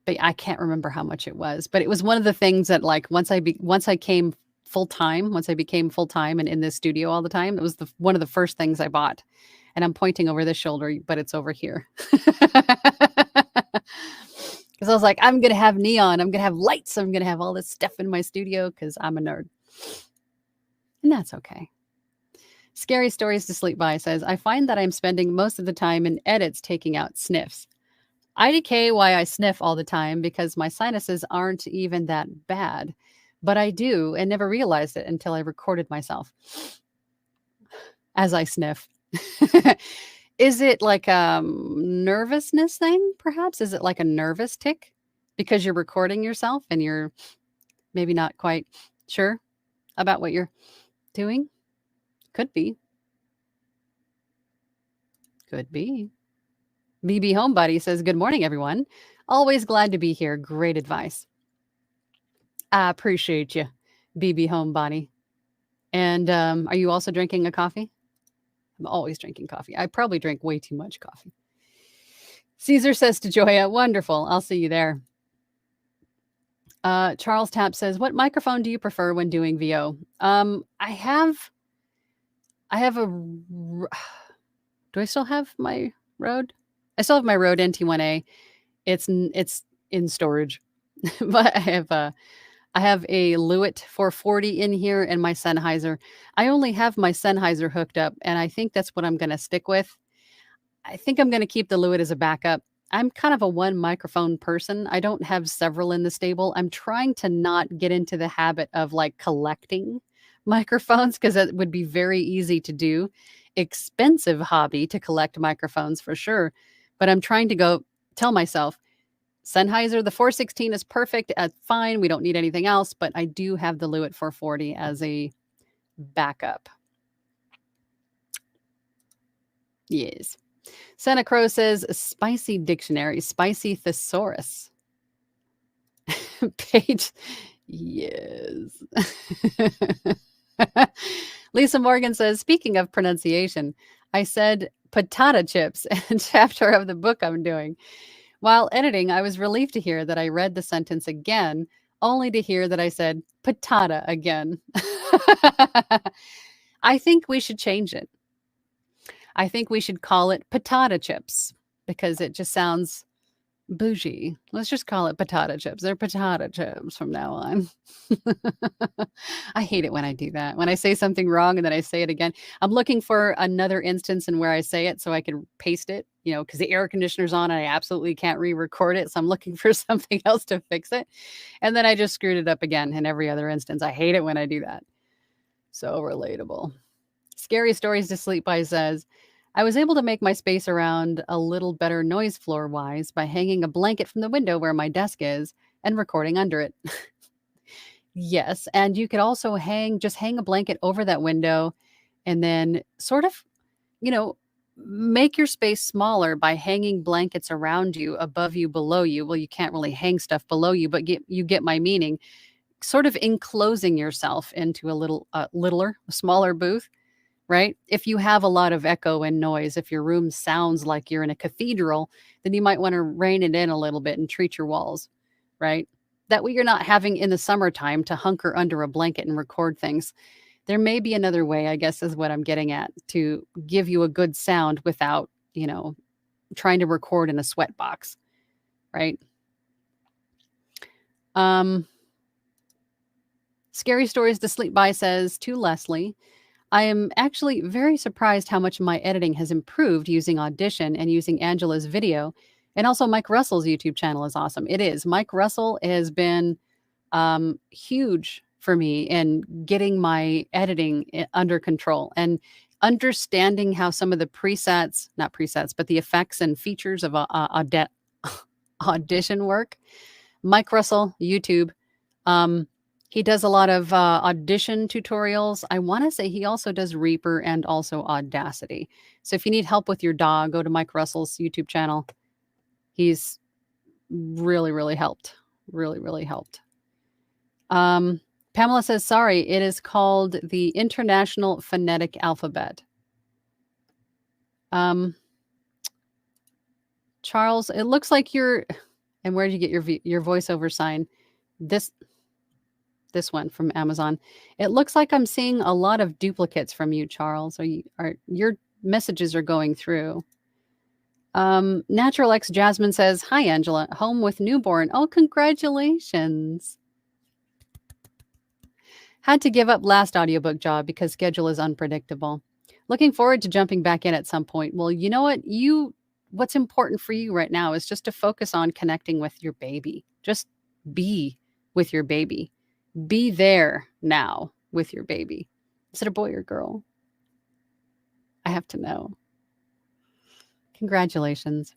But I can't remember how much it was, but it was one of the things that, like, once I became full time and in this studio all the time, it was one of the first things I bought. And I'm pointing over this shoulder, but it's over here. Because I was like, I'm going to have neon. I'm going to have lights. I'm going to have all this stuff in my studio because I'm a nerd. And that's okay. Scary Stories to Sleep By says, I find that I'm spending most of the time in edits taking out sniffs. IDK why I sniff all the time because my sinuses aren't even that bad. But I do and never realized it until I recorded myself as I sniff. Is it like a nervousness thing, perhaps? Is it like a nervous tick because you're recording yourself and you're maybe not quite sure about what you're doing? Could be. Could be. BB Homebody says, good morning, everyone. Always glad to be here. Great advice. I appreciate you, BB Homebody. And are you also drinking a coffee? I'm always drinking coffee. I probably drink way too much coffee. Caesar says to Joya, wonderful. I'll see you there. Charles Tapp says, what microphone do you prefer when doing VO? I have a, do I still have my Rode? I still have my Rode NT1A. It's in storage, but I have a Lewitt 440 in here and my Sennheiser. I only have my Sennheiser hooked up, and I think that's what I'm going to stick with. I think I'm going to keep the Lewitt as a backup. I'm kind of a one microphone person. I don't have several in the stable. I'm trying to not get into the habit of like collecting microphones because that would be very easy to do. Expensive hobby to collect microphones for sure. But I'm trying to go tell myself, Sennheiser, the 416 is perfect. Fine. We don't need anything else. But I do have the Lewitt 440 as a backup. Yes. Santa Crow says, spicy dictionary, spicy thesaurus. Page. Yes. Lisa Morgan says, speaking of pronunciation, I said patata chips in chapter of the book I'm doing. While editing, I was relieved to hear that I read the sentence again, only to hear that I said patata again. I think we should change it. I think we should call it patata chips because it just sounds bougie. Let's just call it patata chips. They're patata chips from now on. I hate it when I do that. When I say something wrong and then I say it again. I'm looking for another instance in where I say it so I can paste it, because the air conditioner's on and I absolutely can't re-record it. So I'm looking for something else to fix it. And then I just screwed it up again in every other instance. I hate it when I do that. So relatable. Scary Stories to Sleep By says, I was able to make my space around a little better noise floor wise by hanging a blanket from the window where my desk is and recording under it. Yes. And you could also just hang a blanket over that window and then sort of, make your space smaller by hanging blankets around you, above you, below you. Well, you can't really hang stuff below you, but you get my meaning. Sort of enclosing yourself into a smaller booth. Right? If you have a lot of echo and noise, if your room sounds like you're in a cathedral, then you might want to rein it in a little bit and treat your walls, right? That way you're not having in the summertime to hunker under a blanket and record things. There may be another way, I guess, is what I'm getting at, to give you a good sound without, trying to record in a sweat box, right? Scary Stories to Sleep By says to Leslie, I am actually very surprised how much my editing has improved using Audition and using Angela's video. And also Mike Russell's YouTube channel is awesome. It is. Mike Russell has been huge for me in getting my editing under control and understanding how some of the not presets, but the effects and features of audition work. Mike Russell, YouTube. He does a lot of audition tutorials. I want to say he also does Reaper and also Audacity. So if you need help with your DAW, go to Mike Russell's YouTube channel. He's really, really helped. Really, really helped. Pamela says, sorry, it is called the International Phonetic Alphabet. Charles, it looks like you're, and where did you get your voiceover sign? This one from Amazon. It looks like I'm seeing a lot of duplicates from you, Charles. Are your messages are going through? Natural X Jasmine says, hi, Angela, home with newborn. Oh, congratulations. Had to give up last audiobook job because schedule is unpredictable. Looking forward to jumping back in at some point. Well, you know what? What's important for you right now is just to focus on connecting with your baby. Just be with your baby. Be there now with your baby. Is it a boy or girl? I have to know. Congratulations.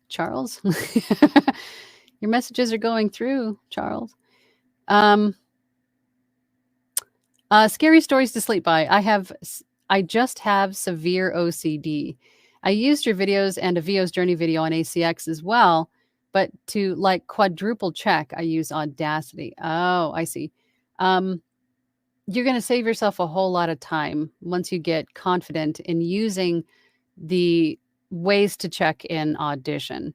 Charles, your messages are going through, Charles. Scary stories to sleep by. I just have severe OCD. I used your videos and a VO's journey video on ACX as well, but to like quadruple check, I use Audacity. Oh, I see. You're going to save yourself a whole lot of time once you get confident in using the ways to check in Audition.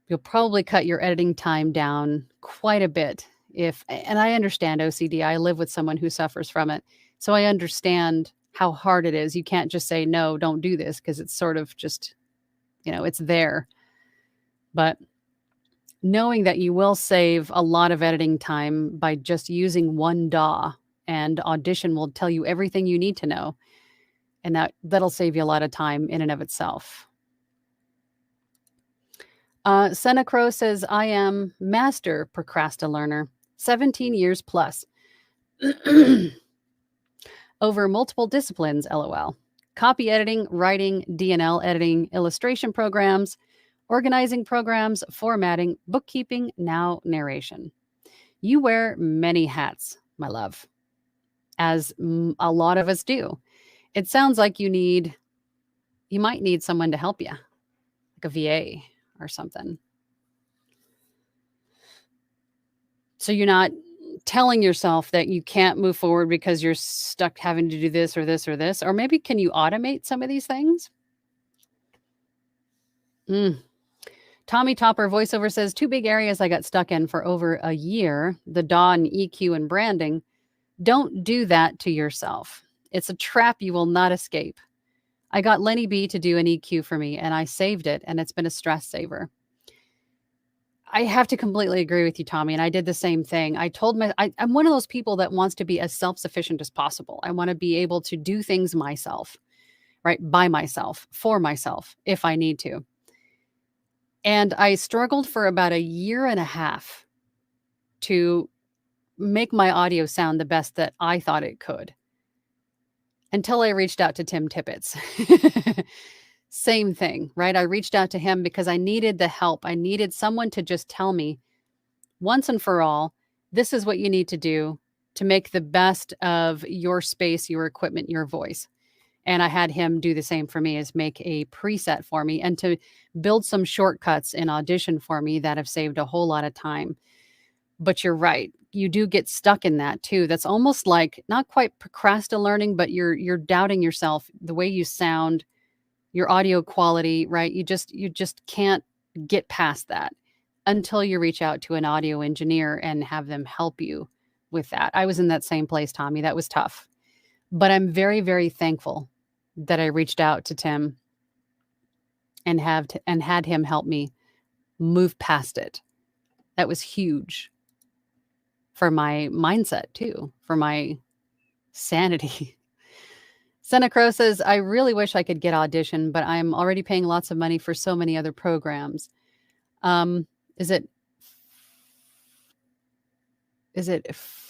You'll probably cut your editing time down quite a bit. And I understand OCD. I live with someone who suffers from it. So I understand how hard it is. You can't just say, no, don't do this, because it's sort of just, it's there. But knowing that you will save a lot of editing time by just using one DAW, and Audition will tell you everything you need to know. And that'll save you a lot of time in and of itself. Senna Crow says, I am master procrastinator, 17 years plus. Over multiple disciplines, LOL. Copy editing, writing, DNL editing, illustration programs, organizing programs, formatting, bookkeeping, now narration. You wear many hats, my love, as a lot of us do. It sounds like you might need someone to help you, like a VA or something. So you're not telling yourself that you can't move forward because you're stuck having to do this or this or this, or maybe can you automate some of these things? Tommy Topper voiceover says, 2 big areas I got stuck in for over a year, the DAW and EQ and branding. Don't do that to yourself. It's a trap you will not escape. I got Lenny B to do an EQ for me and I saved it, and it's been a stress saver. I have to completely agree with you, Tommy. And I did the same thing. I'm one of those people that wants to be as self-sufficient as possible. I want to be able to do things myself, right? By myself, for myself, if I need to. And I struggled for about a year and a half to make my audio sound the best that I thought it could, until I reached out to Tim Tippett. Same thing, right? I reached out to him because I needed the help. I needed someone to just tell me once and for all, this is what you need to do to make the best of your space, your equipment, your voice. And I had him do the same for me, is make a preset for me and to build some shortcuts in Audition for me that have saved a whole lot of time. But you're right. You do get stuck in that too. That's almost like not quite procrastinating, but you're doubting yourself, the way you sound, your audio quality, right? You just can't get past that until you reach out to an audio engineer and have them help you with that. I was in that same place, Tommy. That was tough. But I'm very, very thankful that I reached out to Tim and had him help me move past it. That was huge for my mindset too, for my sanity. Senecro says, I really wish I could get Audition, but I'm already paying lots of money for so many other programs. Is it,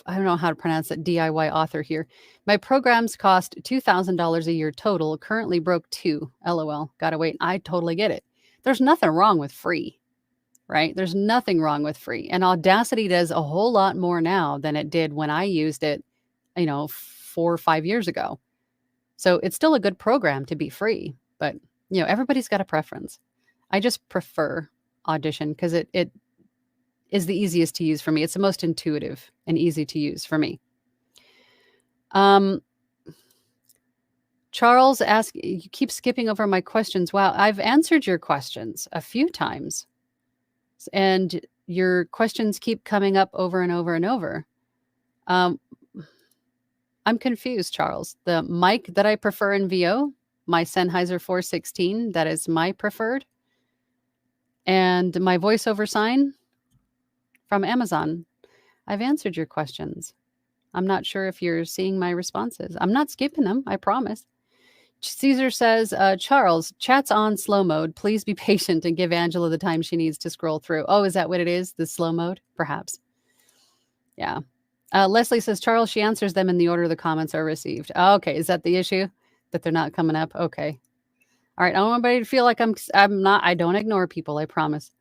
I don't know how to pronounce it, DIY author here. My programs cost $2,000 a year total. Currently broke two. LOL. Gotta wait. I totally get it. There's nothing wrong with free, right? There's nothing wrong with free. And Audacity does a whole lot more now than it did when I used it, 4 or 5 years ago. So it's still a good program to be free, but everybody's got a preference. I just prefer Audition because it is the easiest to use for me. It's the most intuitive and easy to use for me. Charles asks, you keep skipping over my questions. Wow, I've answered your questions a few times, and your questions keep coming up over and over and over. I'm confused, Charles. The mic that I prefer in VO, my Sennheiser 416, that is my preferred. And my voiceover sign from Amazon. I've answered your questions. I'm not sure if you're seeing my responses. I'm not skipping them, I promise. Caesar says, Charles, chat's on slow mode. Please be patient and give Angela the time she needs to scroll through. Oh, is that what it is? The slow mode? Perhaps. Yeah. Leslie says, Charles, she answers them in the order the comments are received. Okay. Is that the issue? That they're not coming up? Okay. All right. I don't want anybody to feel like I don't ignore people. I promise.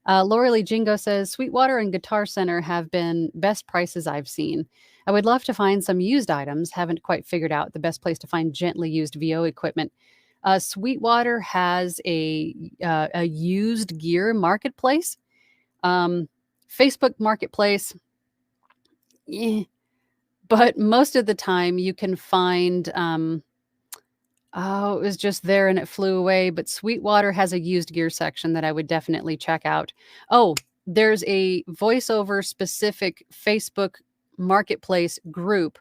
Laura Lee Jingo says, Sweetwater and Guitar Center have been best prices I've seen. I would love to find some used items. Haven't quite figured out the best place to find gently used VO equipment. Sweetwater has a used gear marketplace. Facebook Marketplace. But most of the time you can find, it was just there and it flew away. But Sweetwater has a used gear section that I would definitely check out. Oh, there's a voiceover specific Facebook Marketplace group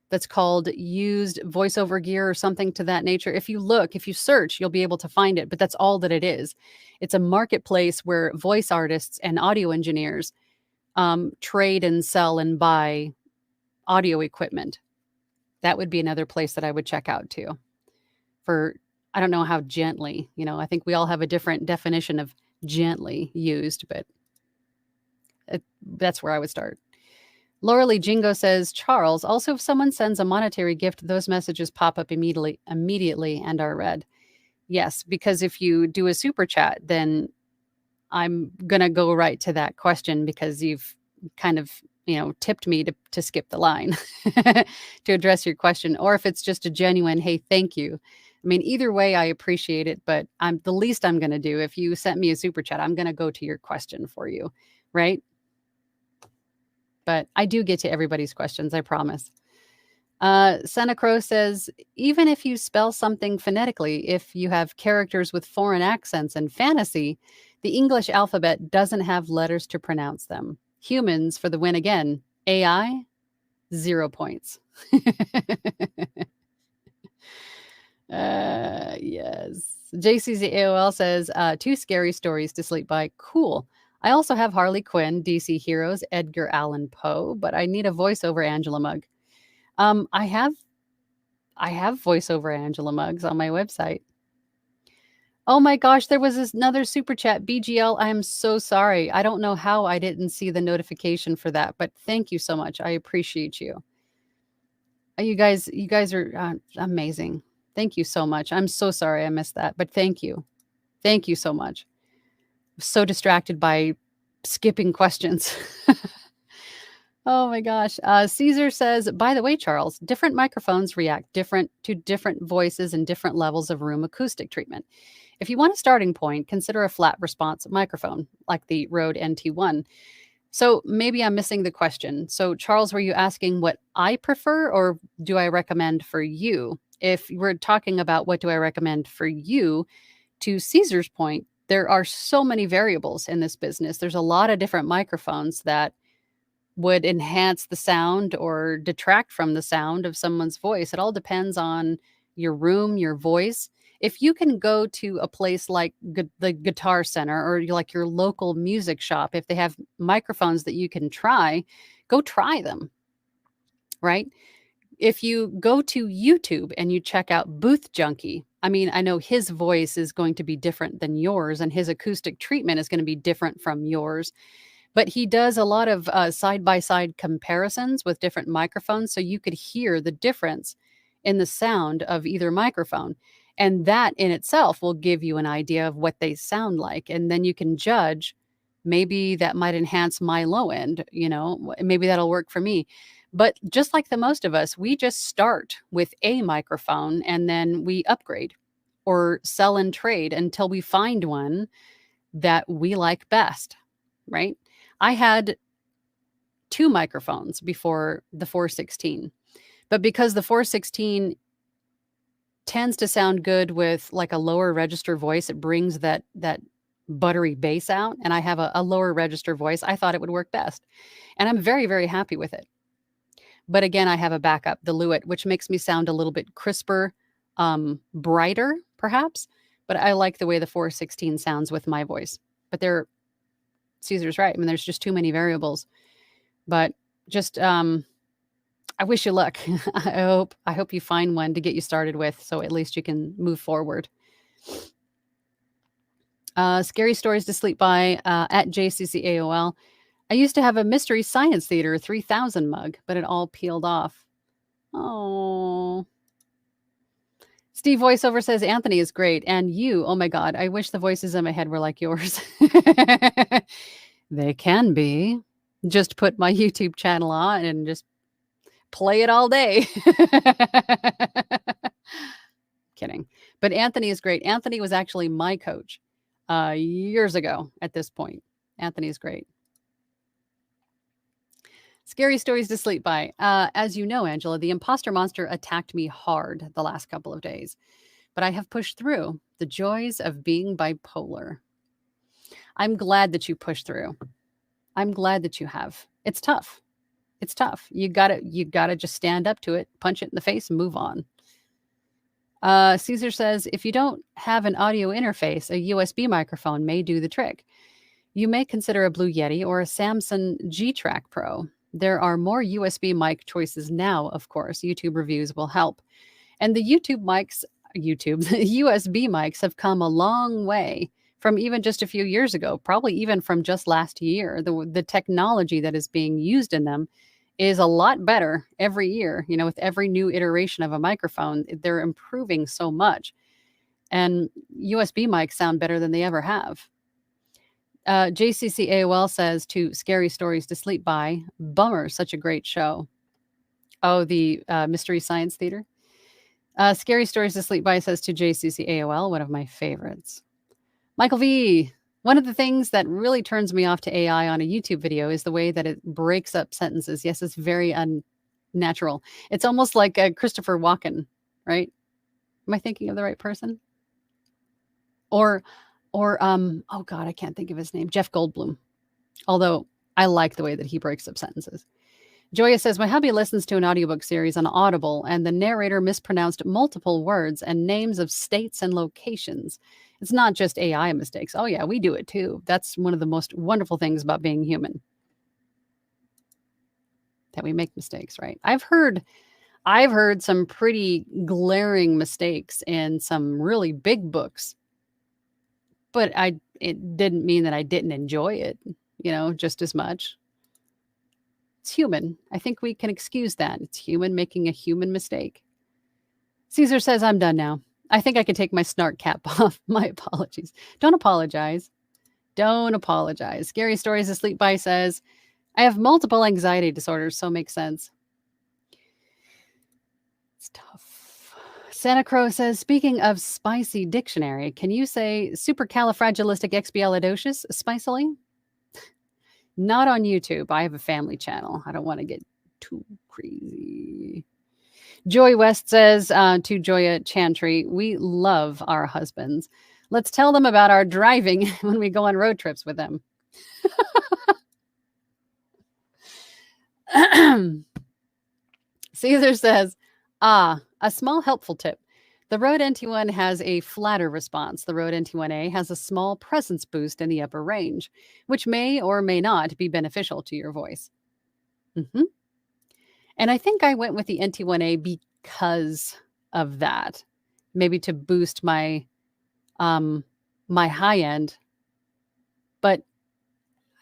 that's called Used Voiceover Gear or something to that nature. If you search, you'll be able to find it, but that's all that it is. It's a marketplace where voice artists and audio engineers trade and sell and buy audio equipment. That would be another place that I would check out too. I don't know how gently, I think we all have a different definition of gently used, but that's where I would start. Laura Lee Jingo says, Charles, also if someone sends a monetary gift, those messages pop up immediately and are read. Yes, because if you do a super chat, then I'm going to go right to that question because you've kind of, tipped me to skip the line to address your question. Or if it's just a genuine, hey, thank you. I mean, either way, I appreciate it, but the least I'm going to do, if you sent me a super chat, I'm going to go to your question for you, right? But I do get to everybody's questions, I promise. Senecro says, even if you spell something phonetically, if you have characters with foreign accents and fantasy, the English alphabet doesn't have letters to pronounce them. Humans for the win again. AI, 0 points. Yes. JC's AOL says, 2 scary stories to sleep by. Cool. I also have Harley Quinn, DC Heroes, Edgar Allan Poe, but I need a voiceover Angela mug. I have voiceover Angela mugs on my website. Oh my gosh, there was another super chat. BGL, I am so sorry. I don't know how I didn't see the notification for that, but thank you so much. I appreciate you. You guys are amazing. Thank you so much. I'm so sorry I missed that, but thank you. Thank you so much. So distracted by skipping questions. Oh my gosh. Caesar says, by the way, Charles, different microphones react different to different voices and different levels of room acoustic treatment. If you want a starting point, consider a flat response microphone like the Rode NT1. So maybe I'm missing the question. So Charles, were you asking what I prefer or do I recommend for you? If we're talking about what do I recommend for you, to Caesar's point, there are so many variables in this business. There's a lot of different microphones that would enhance the sound or detract from the sound of someone's voice. It all depends on your room, your voice. If you can go to a place like the Guitar Center or like your local music shop, if they have microphones that you can try, go try them, right? If you go to YouTube and you check out Booth Junkie, I mean, I know his voice is going to be different than yours, and his acoustic treatment is going to be different from yours. But he does a lot of side-by-side comparisons with different microphones, so you could hear the difference in the sound of either microphone. And that in itself will give you an idea of what they sound like. And then you can judge, maybe that might enhance my low end, maybe that'll work for me. But just like the most of us, we just start with a microphone and then we upgrade or sell and trade until we find one that we like best, right? I had 2 microphones before the 416, but because the 416 tends to sound good with like a lower register voice, it brings that buttery bass out, and I have a lower register voice. I thought it would work best, and I'm very, very happy with it. But again, I have a backup, the Lewitt, which makes me sound a little bit crisper, brighter, perhaps. But I like the way the 416 sounds with my voice. But Caesar's right. I mean, there's just too many variables. But just, I wish you luck. I hope you find one to get you started with, so at least you can move forward. Scary stories to sleep by at JCCAOL. I used to have a Mystery Science Theater 3000 mug, but it all peeled off. Oh. Steve Voiceover says Anthony is great. And you, oh my God, I wish the voices in my head were like yours. They can be. Just put my YouTube channel on and just play it all day. Kidding. But Anthony is great. Anthony was actually my coach years ago at this point. Anthony is great. Scary stories to sleep by. As you know, Angela, the imposter monster attacked me hard the last couple of days, but I have pushed through. The joys of being bipolar. I'm glad that you pushed through. I'm glad that you have. It's tough. It's tough. You gotta just stand up to it, punch it in the face, and move on. Caesar says, if you don't have an audio interface, a USB microphone may do the trick. You may consider a Blue Yeti or a Samson G-Track Pro. There are more USB mic choices now, of course. YouTube reviews will help. And the the USB mics have come a long way from even just a few years ago, probably even from just last year. The technology that is being used in them is a lot better every year. With every new iteration of a microphone, they're improving so much. And USB mics sound better than they ever have. JCC AOL says to Scary Stories to Sleep By, bummer, such a great show. Oh, the Mystery Science Theater. Scary Stories to Sleep By says to JCC AOL, one of my favorites. Michael V, one of the things that really turns me off to AI on a YouTube video is the way that it breaks up sentences. Yes, it's very unnatural. It's almost like Christopher Walken, right? Am I thinking of the right person? Or oh God, I can't think of his name. Jeff Goldblum. Although I like the way that he breaks up sentences. Joya says, my hubby listens to an audiobook series on Audible, and the narrator mispronounced multiple words and names of states and locations. It's not just AI mistakes. Oh yeah, we do it too. That's one of the most wonderful things about being human. That we make mistakes, right? I've heard some pretty glaring mistakes in some really big books. But it didn't mean that I didn't enjoy it, just as much. It's human. I think we can excuse that. It's human making a human mistake. Caesar says, I'm done now. I think I can take my snark cap off. My apologies. Don't apologize. Don't apologize. Scary Stories to Sleep By says, I have multiple anxiety disorders, so makes sense. It's tough. Santa Crow says, speaking of spicy dictionary, can you say supercalifragilisticexpialidocious spicily? Not on YouTube. I have a family channel. I don't want to get too crazy. Joy West says to Joya Chantry, we love our husbands. Let's tell them about our driving when we go on road trips with them. Caesar says, a small helpful tip. The Rode NT1 has a flatter response. The Rode NT1A has a small presence boost in the upper range, which may or may not be beneficial to your voice. And I think I went with the NT1A because of that. Maybe to boost my my high end, but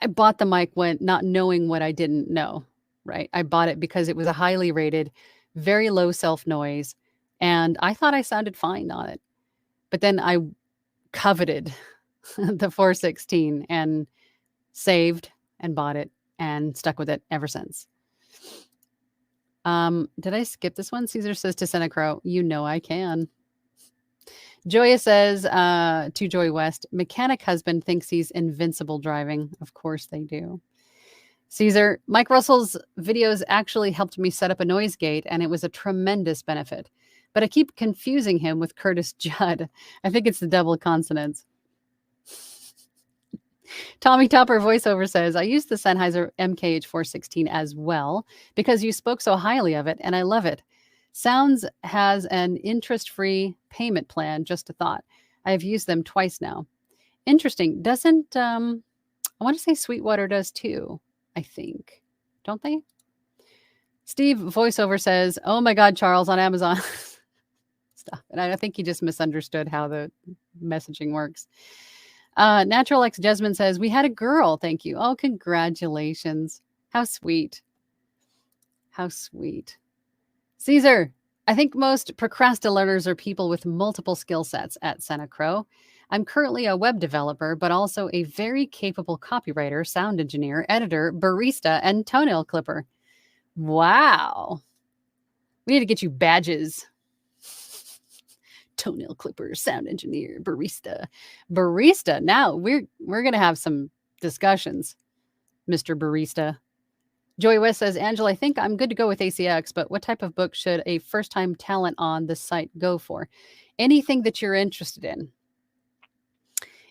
I bought the mic when not knowing what I didn't know, right? I bought it because it was a highly rated, very low self noise, and I thought I sounded fine on it. But then I coveted the 416 and saved and bought it and stuck with it ever since. Did I skip this one? Caesar says to Senna Crow, you know I can. Joya says to Joy West, mechanic husband thinks he's invincible driving. Of course they do. Caesar, Mike Russell's videos actually helped me set up a noise gate, and it was a tremendous benefit. But I keep confusing him with Curtis Judd. I think it's the double consonants. Tommy Topper voiceover says, I used the Sennheiser MKH416 as well because you spoke so highly of it, and I love it. Sounds has an interest-free payment plan, just a thought. I have used them twice now. Interesting. Doesn't, I want to say Sweetwater does too, I think. Don't they? Steve voiceover says, oh my God, Charles, on Amazon. Stop. And I think he just misunderstood how the messaging works. Natural X Jasmine says, we had a girl. Thank you. Oh, congratulations. How sweet. How sweet. Caesar, I think most procrastinators are people with multiple skill sets at Senna Crow. I'm currently a web developer, but also a very capable copywriter, sound engineer, editor, barista, and toenail clipper. Wow. We need to get you badges. Toenail clipper, sound engineer, barista. Barista. Now we're going to have some discussions, Mr. Barista. Joy West says, Angela, I think I'm good to go with ACX, but what type of book should a first-time talent on the site go for? Anything that you're interested in.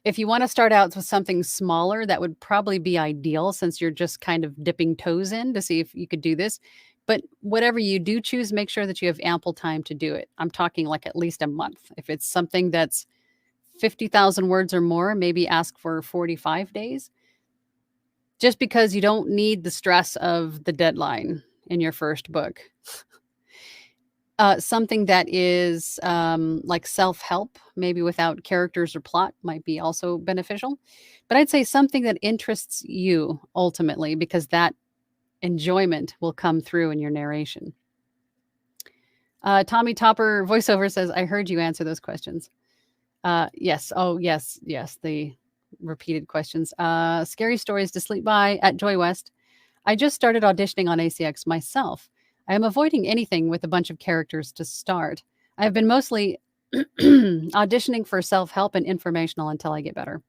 If you want to start out with something smaller, that would probably be ideal since you're just kind of dipping toes in to see if you could do this. But whatever you do choose, make sure that you have ample time to do it. I'm talking like at least a month. If it's something that's 50,000 words or more, maybe ask for 45 days. Just because you don't need the stress of the deadline in your first book. Something that is like self-help, maybe without characters or plot, might be also beneficial. But I'd say something that interests you ultimately, because that enjoyment will come through in your narration. Tommy Topper voiceover says, I heard you answer those questions. Yes. Oh, yes. The repeated questions. Scary stories to sleep by at Joy West. I just started auditioning on ACX myself. I am avoiding anything with a bunch of characters to start. I have been mostly auditioning for self-help and informational until I get better.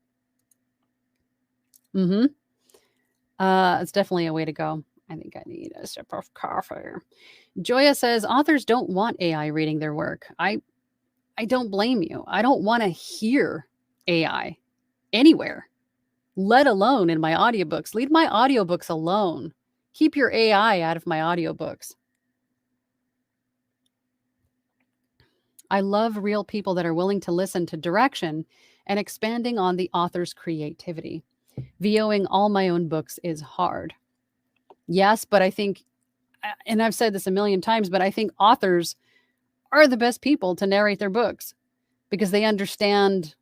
It's definitely a way to go. I think I need a sip of coffee. Joya says, authors don't want AI reading their work. I don't blame you. I don't want to hear AI anywhere, let alone in my audiobooks. Leave my audiobooks alone. Keep your AI out of my audiobooks. I love real people that are willing to listen to direction and expanding on the author's creativity. VOing all my own books is hard. Yes, but I think, and I've said this a million times, but I think authors are the best people to narrate their books because they understand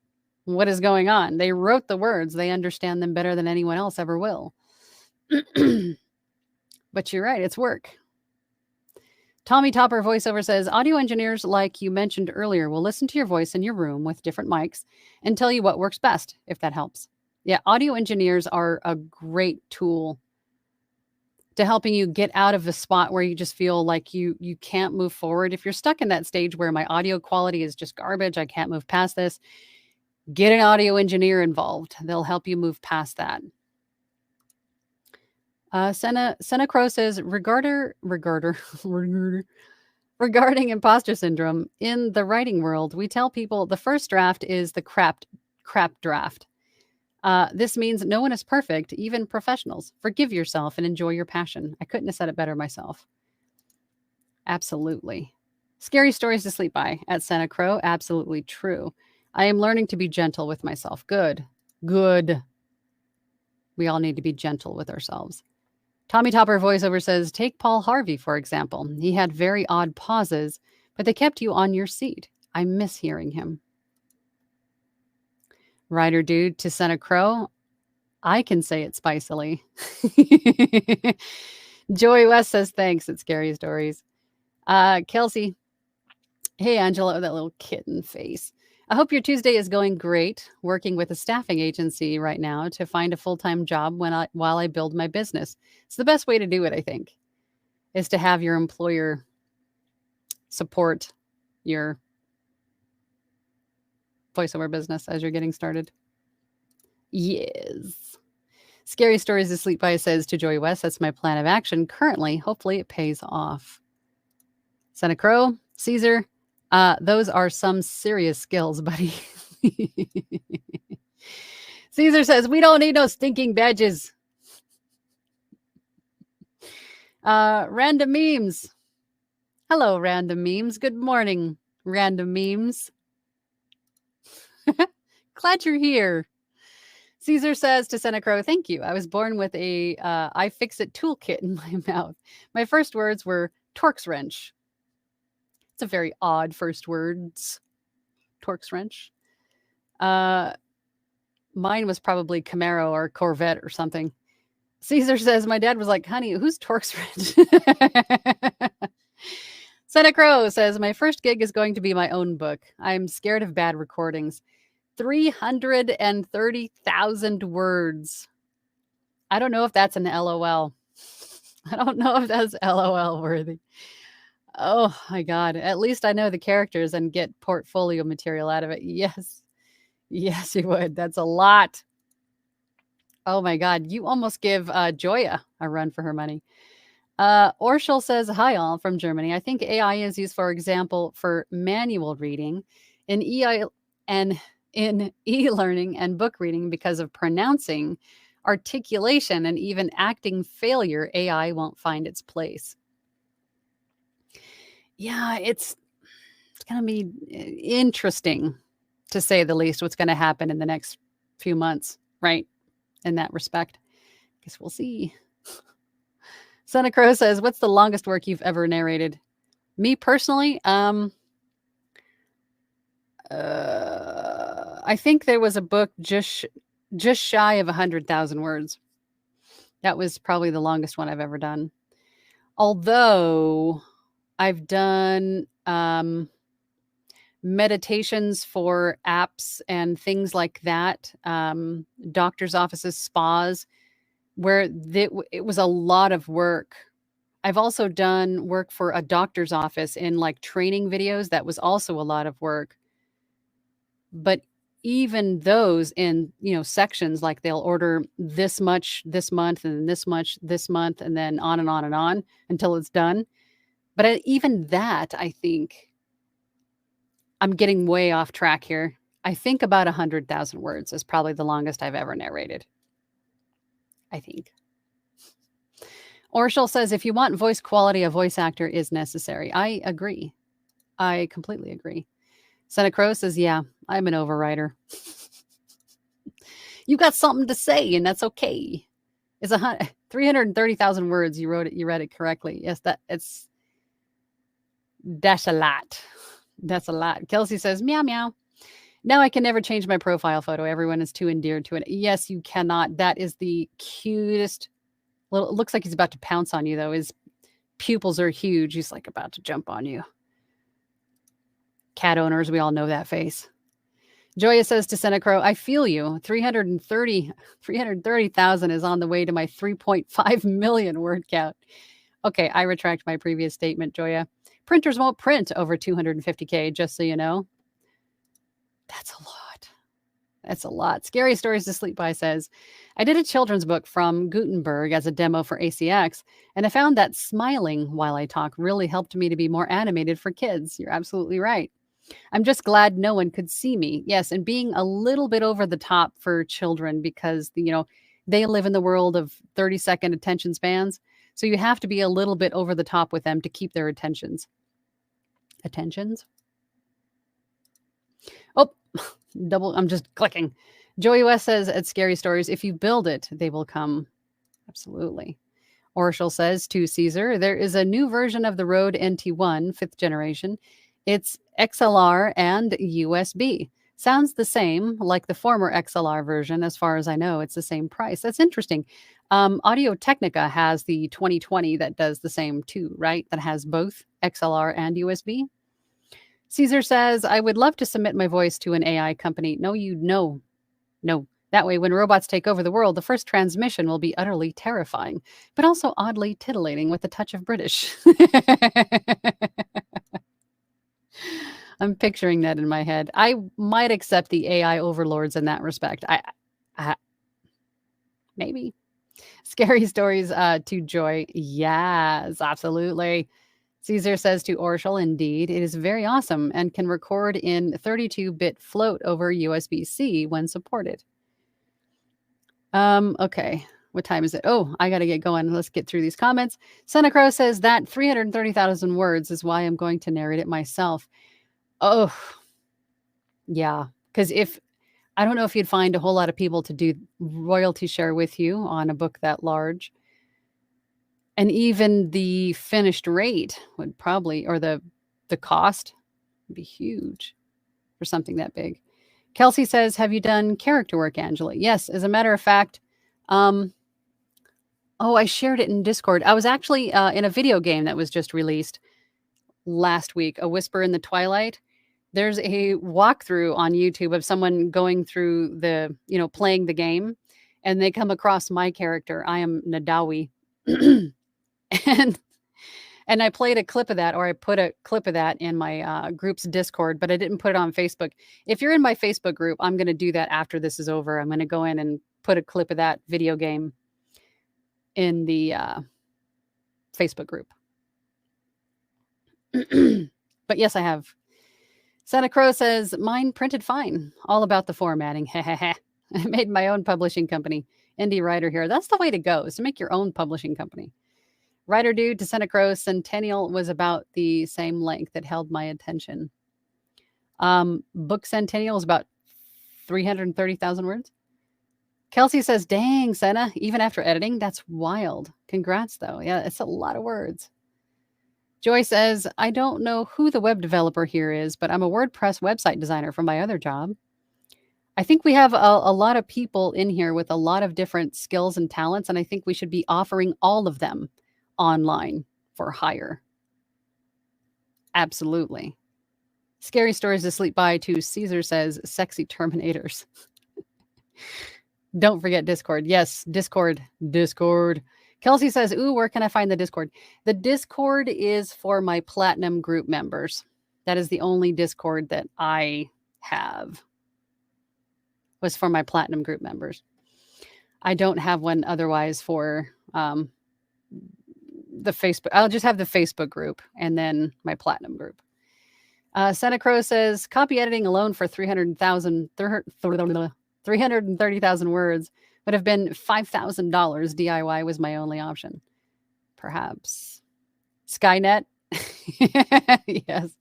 what is going on. They wrote the words. They understand them better than anyone else ever will. But you're right. It's work. Tommy Topper voiceover says, audio engineers, like you mentioned earlier, will listen to your voice in your room with different mics and tell you what works best, if that helps. Yeah, audio engineers are a great tool to helping you get out of a spot where you just feel like you can't move forward. If you're stuck in that stage where my audio quality is just garbage, I can't move past this, get an audio engineer involved. They'll help you move past that. Senna Crow says, regarding imposter syndrome, in the writing world, we tell people the first draft is the crap draft. This means no one is perfect, even professionals. Forgive yourself and enjoy your passion. I couldn't have said it better myself. Absolutely. Scary stories to sleep by at Senna Crow. Absolutely true. I am learning to be gentle with myself. Good. We all need to be gentle with ourselves. Tommy Topper voiceover says, take Paul Harvey, for example. He had very odd pauses, but they kept you on your seat. I miss hearing him. Rider Dude to Santa Crow. I can say it spicily. Joey West says, thanks at Scary Stories. Kelsey. Hey, Angela, that little kitten face. I hope your Tuesday is going great. Working with a staffing agency right now to find a full-time job while I build my business. It's the best way to do it, I think, is to have your employer support your voiceover business as you're getting started. Yes. Scary Stories to Sleep By says to Joey West, that's my plan of action currently. Hopefully it pays off. Santa Crow, Caesar, those are some serious skills, buddy. Caesar says, we don't need no stinking badges. Random Memes. Hello, Random Memes. Good morning, Random Memes. Glad you're here. Caesar says to Santa Crow, thank you. I was born with a iFixit toolkit in my mouth. My first words were Torx wrench. It's a very odd first words. Torx wrench. Mine was probably Camaro or Corvette or something. Caesar says, my dad was like, honey, who's Torx wrench? Santa Crow says, my first gig is going to be my own book. I'm scared of bad recordings. 330,000 words. I don't know if that's an LOL. I don't know if that's LOL worthy. Oh my God. At least I know the characters and get portfolio material out of it. Yes. Yes, you would. That's a lot. Oh my God. You almost give Joya a run for her money. Orschel says, hi all from Germany. I think AI is used, for example, for manual reading in e-learning and book reading because of pronouncing, articulation, and even acting failure. AI won't find its place. Yeah, it's going to be interesting, to say the least, what's going to happen in the next few months, right? In that respect. Guess we'll see. Santa Crow says, what's the longest work you've ever narrated? Me personally, I think there was a book just shy of 100,000 words. That was probably the longest one I've ever done. Although I've done meditations for apps and things like that, doctor's offices, spas, where it was a lot of work. I've also done work for a doctor's office in like training videos. That was also a lot of work. But even those in, sections, like they'll order this much this month and this much this month, and then on and on and on until it's done. But even that, I think I'm getting way off track here. I think about 100,000 words is probably the longest I've ever narrated. I think. Orschel says, if you want voice quality, a voice actor is necessary. I agree. I completely agree. Santa Crow says, yeah, I'm an overwriter. You got something to say, and that's okay. It's 330,000 words. You read it correctly. Yes, that's a lot. That's a lot. Kelsey says, meow, meow. Now I can never change my profile photo. Everyone is too endeared to it. Yes, you cannot. That is the cutest. Well, it looks like he's about to pounce on you, though. His pupils are huge. He's like about to jump on you. Cat owners, we all know that face. Joya says to Santa Crow, I feel you. 330,000 is on the way to my 3.5 million word count. Okay, I retract my previous statement, Joya. Printers won't print over 250K, just so you know. That's a lot. That's a lot. Scary Stories to Sleep By says, I did a children's book from Gutenberg as a demo for ACX, and I found that smiling while I talk really helped me to be more animated for kids. You're absolutely right. I'm just glad no one could see me. Yes, and being a little bit over the top for children because, they live in the world of 30-second attention spans. So you have to be a little bit over the top with them to keep their attentions. Oh, I'm just clicking. Joey West says at Scary Stories, if you build it, they will come. Absolutely. Orshel says to Caesar, there is a new version of the Rode NT1, 5th generation. It's XLR and USB. Sounds the same like the former XLR version. As far as I know, it's the same price. That's interesting. Audio Technica has the 2020 that does the same too, right? That has both XLR and USB. Caesar says, I would love to submit my voice to an AI company. No. That way, when robots take over the world, the first transmission will be utterly terrifying, but also oddly titillating with a touch of British. I'm picturing that in my head. I might accept the AI overlords in that respect. I maybe. Scary stories to Joy. Yes, absolutely. Caesar says to Orshel, indeed, it is very awesome and can record in 32-bit float over USB-C when supported. Okay. What time is it? Oh, I got to get going. Let's get through these comments. Santa Crow says that 330,000 words is why I'm going to narrate it myself. Oh, yeah. Because I don't know if you'd find a whole lot of people to do royalty share with you on a book that large. And even the finished rate would probably, or the cost would be huge for something that big. Kelsey says, have you done character work, Angela? Yes. As a matter of fact, I shared it in Discord. I was actually in a video game that was just released last week, A Whisper in the Twilight. There's a walkthrough on YouTube of someone going through playing the game, and they come across my character. I am Nadawi. And I played a clip of that, or I put a clip of that in my group's Discord, but I didn't put it on Facebook. If you're in my Facebook group, I'm going to do that after this is over. I'm going to go in and put a clip of that video game in the Facebook group. But yes, I have. Santa Crow says, mine printed fine. All about the formatting. I made my own publishing company. Indie writer here. That's the way to go, is to make your own publishing company. Writer Dude to Santa Crow, Centennial was about the same length that held my attention. Book Centennial is about 330,000 words. Kelsey says, dang, Senna, even after editing, that's wild. Congrats, though. Yeah, it's a lot of words. Joy says, I don't know who the web developer here is, but I'm a WordPress website designer from my other job. I think we have a lot of people in here with a lot of different skills and talents, and I think we should be offering all of them online for hire. Absolutely. Scary stories to sleep by to Caesar says, sexy Terminators. Don't forget Discord. Yes, Discord. Kelsey says, ooh, where can I find the Discord? The Discord is for my Platinum group members. That is the only Discord that I have. Was for my Platinum group members. I don't have one otherwise for the Facebook. I'll just have the Facebook group and then my Platinum group. Santa Crow says, copy editing alone for 330,000 words would have been $5,000. DIY was my only option. Perhaps. Skynet. Yes.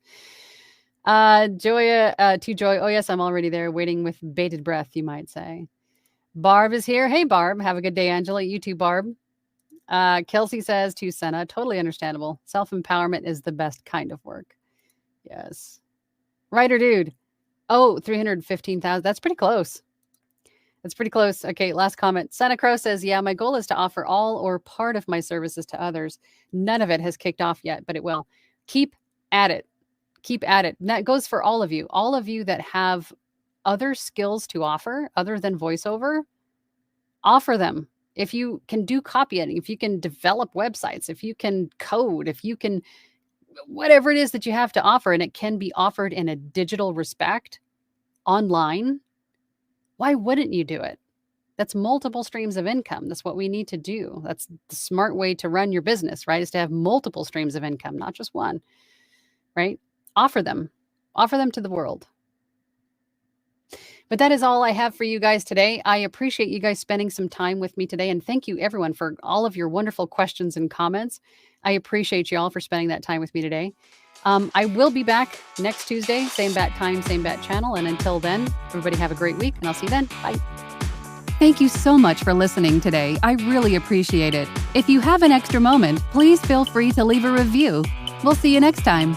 Joy, oh yes, I'm already there waiting with bated breath, you might say. Barb is here. Hey, Barb. Have a good day, Angela. You too, Barb. Kelsey says to Senna, totally understandable. Self-empowerment is the best kind of work. Yes. Writer Dude. Oh, 315,000. That's pretty close. Okay, last comment. Santa Crow says, yeah, my goal is to offer all or part of my services to others. None of it has kicked off yet, but it will. Keep at it. And that goes for all of you. All of you that have other skills to offer other than voiceover, offer them. If you can do copy editing, if you can develop websites, if you can code, if you can, whatever it is that you have to offer, and it can be offered in a digital respect online, why wouldn't you do it? That's multiple streams of income. That's what we need to do. That's the smart way to run your business, right? Is to have multiple streams of income, not just one, right? Offer them to the world. But that is all I have for you guys today. I appreciate you guys spending some time with me today. And thank you everyone for all of your wonderful questions and comments. I appreciate you all for spending that time with me today. I will be back next Tuesday, same bat time, same bat channel. And until then, everybody have a great week and I'll see you then. Bye. Thank you so much for listening today. I really appreciate it. If you have an extra moment, please feel free to leave a review. We'll see you next time.